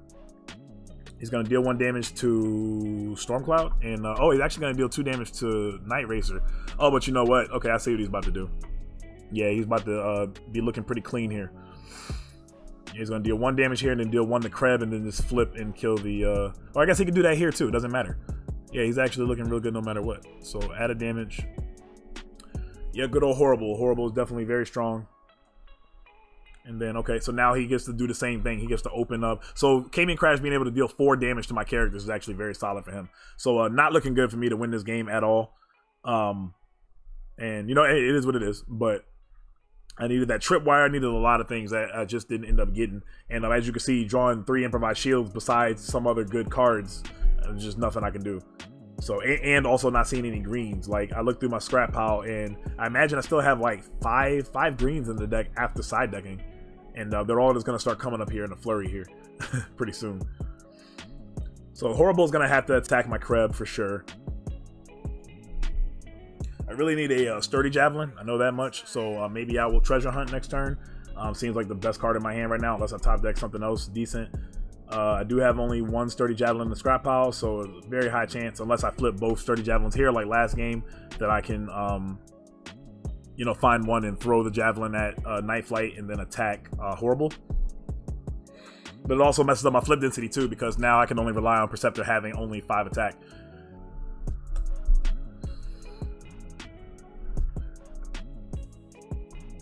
He's going to deal 1 damage to Stormcloud, and oh, he's actually going to deal 2 damage to Night Racer. Oh, but you know what? Okay, I see what he's about to do. Yeah, he's about to be looking pretty clean here. He's going to deal 1 damage here and then deal 1 to Kreb and then just flip and kill the... or I guess he can do that here too. It doesn't matter. Yeah, he's actually looking real good no matter what. So added damage. Yeah, good old Horrible. Horrible is definitely very strong. And then, okay, so now he gets to do the same thing. He gets to open up. So Cayman Crash being able to deal 4 damage to my characters is actually very solid for him. So not looking good for me to win this game at all. And, you know, it is what it is. But I needed that tripwire. I needed a lot of things that I just didn't end up getting. And as you can see, drawing 3 improvised shields besides some other good cards, there's just nothing I can do. So, and also not seeing any greens. Like, I looked through my scrap pile, and I imagine I still have like five greens in the deck after side decking. And they're all just going to start coming up here in a flurry here pretty soon. So Horrible's going to have to attack my Kreb for sure. I really need a Sturdy Javelin. I know that much. So maybe I will Treasure Hunt next turn. Seems like the best card in my hand right now, unless I top deck something else decent. I do have only 1 Sturdy Javelin in the scrap pile, so a very high chance, unless I flip both Sturdy Javelins here like last game, that I can, you know, find one and throw the Javelin at Night Flight and then attack Horrible. But it also messes up my flip density too, because now I can only rely on Perceptor having only 5 attack.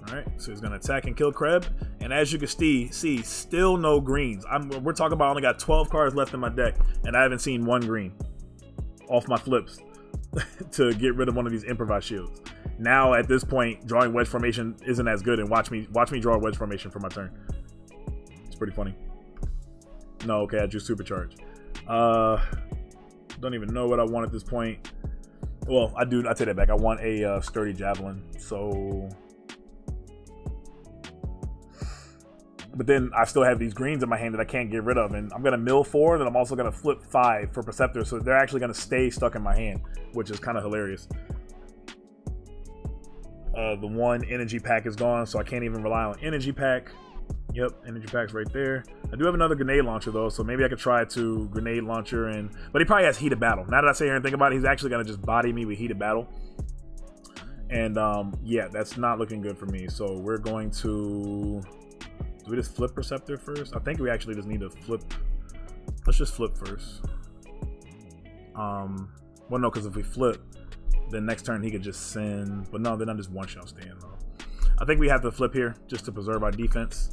Alright, so he's going to attack and kill Kreb. And as you can see, still no greens. We're talking about I only got 12 cards left in my deck, and I haven't seen 1 green off my flips to get rid of one of these improvised shields. Now, at this point, drawing wedge formation isn't as good, and watch me draw a wedge formation for my turn. It's pretty funny. No, okay, I drew Supercharge. Don't even know what I want at this point. Well, I take that back. I want a Sturdy Javelin, so... But then I still have these greens in my hand that I can't get rid of, and I'm going to mill 4, then I'm also going to flip 5 for Perceptor, so they're actually going to stay stuck in my hand, which is kind of hilarious. The 1 energy pack is gone, so I can't even rely on energy pack. Yep, energy pack's right there. I do have another grenade launcher though, so maybe I could try to grenade launcher, but he probably has heated battle. Now that I sit here and think about it, he's actually going to just body me with heated battle. And yeah, that's not looking good for me, so we're going to... Do we just flip Perceptor first? I think we actually just need to flip. Let's just flip first. Well, no, because if we flip, then next turn he could just send. But no, then I just one-shot stand though. I think we have to flip here just to preserve our defense.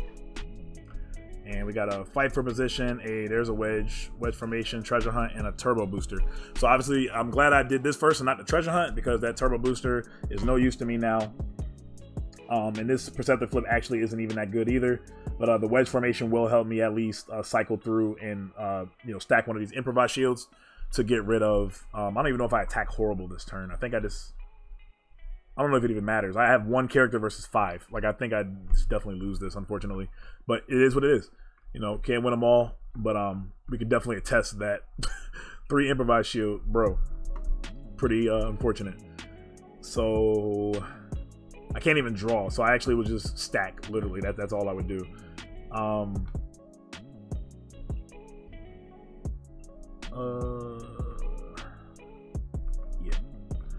And we got a fight for position. There's a wedge formation, treasure hunt, and a turbo booster. So obviously, I'm glad I did this first and not the treasure hunt, because that turbo booster is no use to me now. And this Perceptor flip actually isn't even that good either. But the wedge formation will help me at least cycle through and you know, stack one of these improvised shields to get rid of. I don't even know if I attack Horrible this turn. I don't know if it even matters. I have 1 character versus 5. Like, I think I'd just definitely lose this, unfortunately. But it is what it is. You know, can't win them all. But we could definitely attest that 3 improvised shield, bro. Pretty unfortunate. So I can't even draw. So I actually would just stack, literally. That's all I would do. Yeah.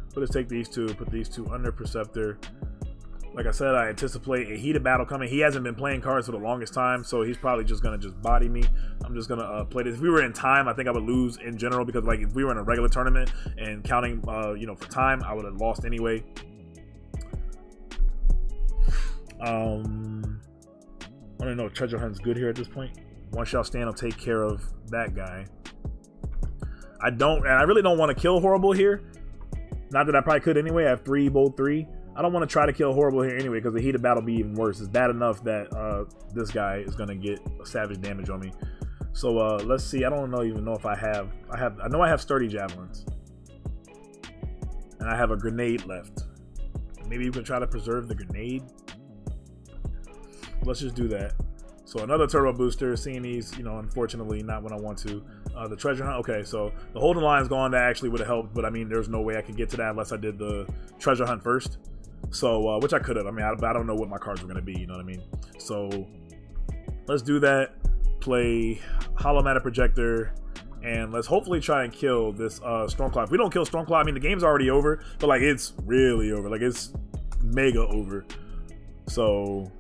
So let's take these 2, put these 2 under Perceptor. Like I said, I anticipate a heated battle coming. He hasn't been playing cards for the longest time, so he's probably just gonna just body me. I'm just gonna play this. If we were in time, I think I would lose in general, because like if we were in a regular tournament and counting, you know, for time, I would have lost anyway. I don't know. Treasure Hunt's good here at this point. One-shot stand will take care of that guy. I really don't want to kill Horrible here. Not that I probably could anyway. I have 3, bold 3. I don't want to try to kill Horrible here anyway, because the heated battle will be even worse. It's bad enough that this guy is going to get savage damage on me. So let's see. I don't even know if I know I have Sturdy Javelins. And I have a grenade left. Maybe you can try to preserve the grenade. Let's just do that. So another turbo booster, seeing these, you know, unfortunately not when I want to. The treasure hunt, okay, so the holding line's gone. That actually would have helped, but I mean, there's no way I could get to that unless I did the treasure hunt first. So, which I could have. I mean, I don't know what my cards were going to be, you know what I mean? So, let's do that. Play Hollow Matter Projector, and let's hopefully try and kill this Stormclaw. If we don't kill Stormclaw, I mean, the game's already over, but like, it's really over. Like, it's mega over. So,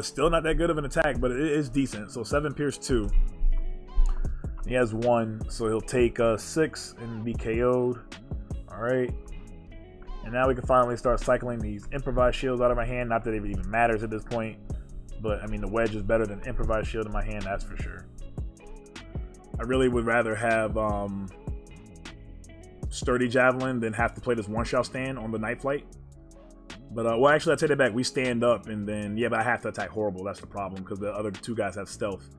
still not that good of an attack, but it is decent. So 7 pierce 2. He has 1, so he'll take 6 and be KO'd. Alright. And now we can finally start cycling these improvised shields out of my hand. Not that it even matters at this point, but I mean, the wedge is better than improvised shield in my hand, that's for sure. I really would rather have Sturdy Javelin than have to play this one-shot stand on the Night Flight. But, well, actually, I take it back. We stand up, and then, yeah, but I have to attack Horrible. That's the problem, because the other 2 guys have stealth.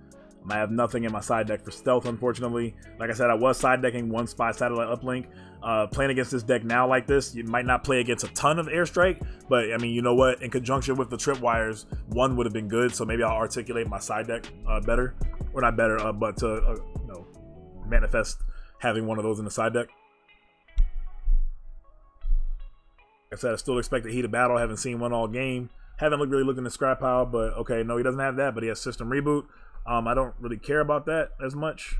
I have nothing in my side deck for stealth, unfortunately. Like I said, I was side decking 1 Spy Satellite Uplink. Playing against this deck now like this, you might not play against a ton of Airstrike, but, I mean, you know what? In conjunction with the Tripwires, 1 would have been good, so maybe I'll articulate my side deck better. Or not better, but to, you know, manifest having one of those in the side deck. Like I said, I still expect a heated battle. I haven't seen one all game. Haven't really looked in the scrap pile, but okay, no, he doesn't have that, but he has System Reboot. I don't really care about that as much.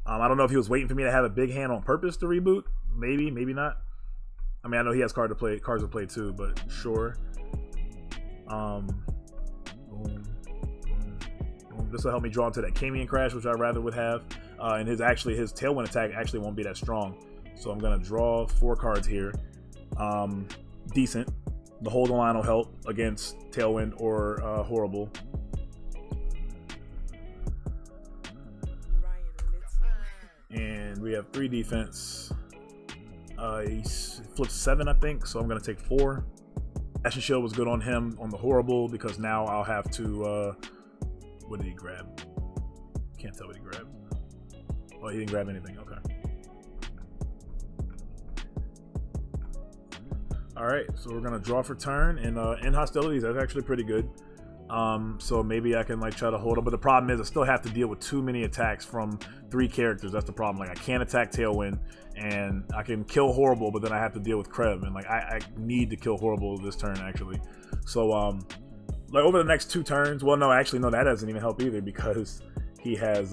I don't know if he was waiting for me to have a big hand on purpose to reboot. Maybe, maybe not. I mean, I know he has cards to play too, but sure. Boom, boom, boom. This will help me draw into that Camion Crash, which I rather would have. And his Tailwind attack actually won't be that strong. So I'm gonna draw 4 cards here. Decent. The Hold the Line will help against Tailwind or Horrible. And we have 3 defense. He flips 7, I think, so I'm going to take 4. Ashen Shield was good on him on the Horrible, because now I'll have to... what did he grab? Can't tell what he grabbed. Oh, he didn't grab anything. Okay. Alright, so we're going to draw for turn, and in hostilities, that's actually pretty good. So maybe I can like try to hold up, but the problem is I still have to deal with too many attacks from 3 characters. That's the problem. Like, I can't attack Tailwind, and I can kill Horrible, but then I have to deal with Kreb, and like I need to kill Horrible this turn actually. So like over the next 2 turns, well, no, actually, no, that doesn't even help either, because he has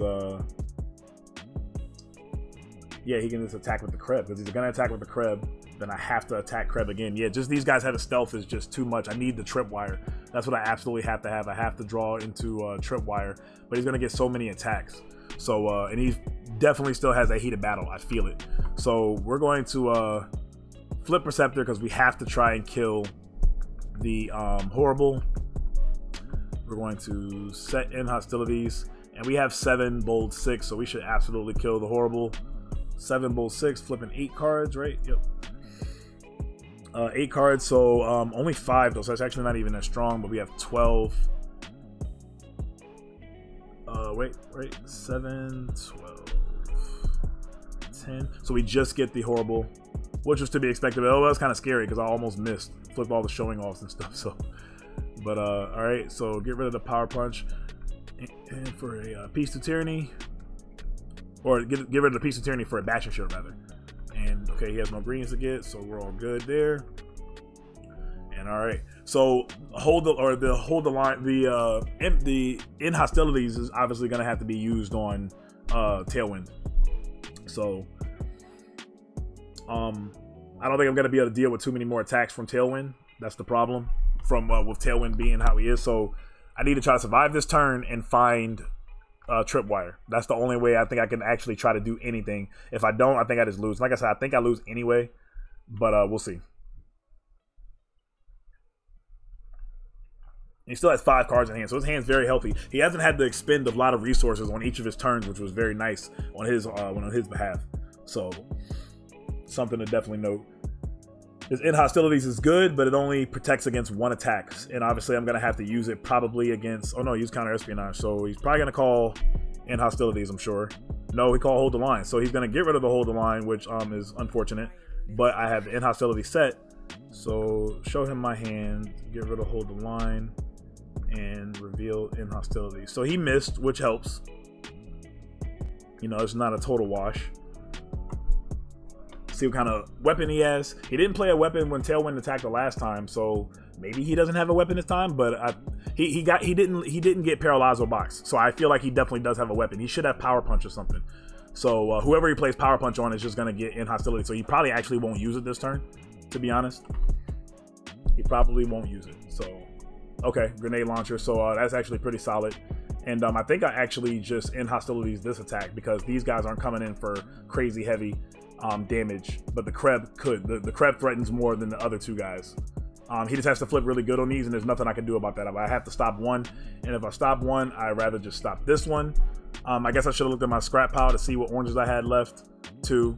yeah, he can just attack with the Kreb, because he's gonna attack with the Kreb. Then I have to attack Kreb again. Yeah, just these guys having stealth is just too much. I need the Tripwire. That's what I absolutely have to have. I have to draw into Tripwire, but he's gonna get so many attacks. So and he definitely still has that heated battle. I feel it. So we're going to flip Perceptor, because we have to try and kill the Horrible. We're going to set in hostilities, and we have 7 bold 6, so we should absolutely kill the Horrible. 7 bold 6, flipping 8 cards, right? Yep. 8 cards, so only 5 though, so that's actually not even that strong, but we have 12. Wait, 7, 12, 10. So we just get the Horrible, which was to be expected. Oh, that was kind of scary, because I almost missed. Flip all the showing offs and stuff, so. But, alright, so get rid of the Power Punch. And for a Peace to Tyranny. Or get rid of the Peace of Tyranny for a Bashing Shield, rather. And okay, he has no greens to get, so we're all good there. And all right, so hold the line. The in hostilities is obviously going to have to be used on Tailwind. So I don't think I'm going to be able to deal with too many more attacks from Tailwind. That's the problem from with Tailwind being how he is. So I need to try to survive this turn and find Tripwire. That's the only way I think I can actually try to do anything. If I don't, I think I just lose. Like I said, I think I lose anyway, but we'll see. He still has 5 cards in hand, so his hand's very healthy. He hasn't had to expend a lot of resources on each of his turns, which was very nice on his behalf. So something to definitely note. His in hostilities is good, but it only protects against 1 attack. And obviously I'm going to have to use it probably against... Oh no, use counter espionage. So he's probably going to call in hostilities, I'm sure. No, he called hold the line. So he's going to get rid of the hold the line, which is unfortunate. but I have the in hostility set. So show him my hand, get rid of hold the line, and reveal in hostility. So he missed, which helps. You know, it's not a total wash. See what kind of weapon he has. He didn't play a weapon when Tailwind attacked the last time, so maybe he doesn't have a weapon this time. But he didn't get Paralyzo Box, so I feel like he definitely does have a weapon. He should have Power Punch or something. So whoever he plays Power Punch on is just gonna get in hostility. So he probably actually won't use it this turn. To be honest, he probably won't use it. So okay, grenade launcher. So that's actually pretty solid. And I think I actually just in hostilities this attack because these guys aren't coming in for crazy heavy damage, but the Kreb could. The Kreb threatens more than the other two guys. He just has to flip really good on these, and there's nothing I can do about that. I have to stop one, and if I stop one, I'd rather just stop this one. I guess I should have looked at my scrap pile to see what oranges I had left. 2.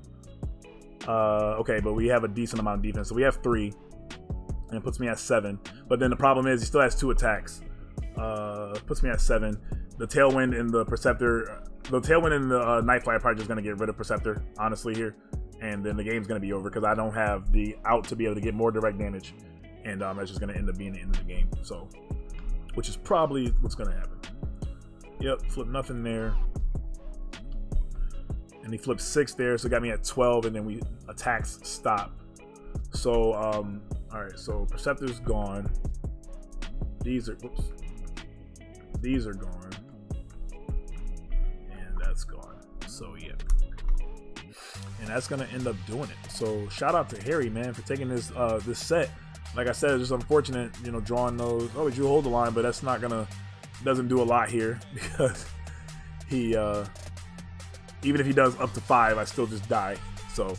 Okay, but we have a decent amount of defense, so we have 3, and it puts me at 7. But then the problem is he still has 2 attacks. Puts me at 7. The Tailwind and the Perceptor, the Tailwind and the Night Flight are probably just gonna get rid of Perceptor, honestly here, and then the game's gonna be over because I don't have the out to be able to get more direct damage, and that's just gonna end up being the end of the game. So, which is probably what's gonna happen. Yep, flip nothing there, and he flipped 6 there, so it got me at 12, and then we attacks stop. So, all right, so Perceptor's gone. These are, whoops, these are gone. That's gone. So yeah, and that's gonna end up doing it. So shout out to Harry, man, for taking this this set. Like I said, it's just unfortunate, you know, drawing those. Oh, you hold the line, but that's not gonna, doesn't do a lot here because he even if he does up to 5, I still just die. So,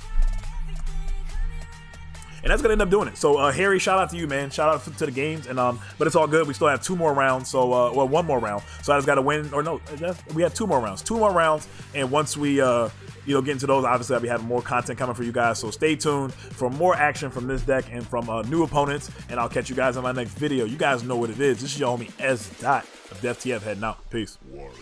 and that's gonna end up doing it. So Harry, shout out to you, man. Shout out to the games, and but it's all good. We still have 2 more rounds, so well, 1 more round. So I just gotta win, or no, we have 2 more rounds. 2 more rounds, and once we you know, get into those, obviously I'll be having more content coming for you guys. So stay tuned for more action from this deck and from new opponents, and I'll catch you guys in my next video. You guys know what it is. This is your homie S. Dot of DefTF heading out. Peace. Warrior.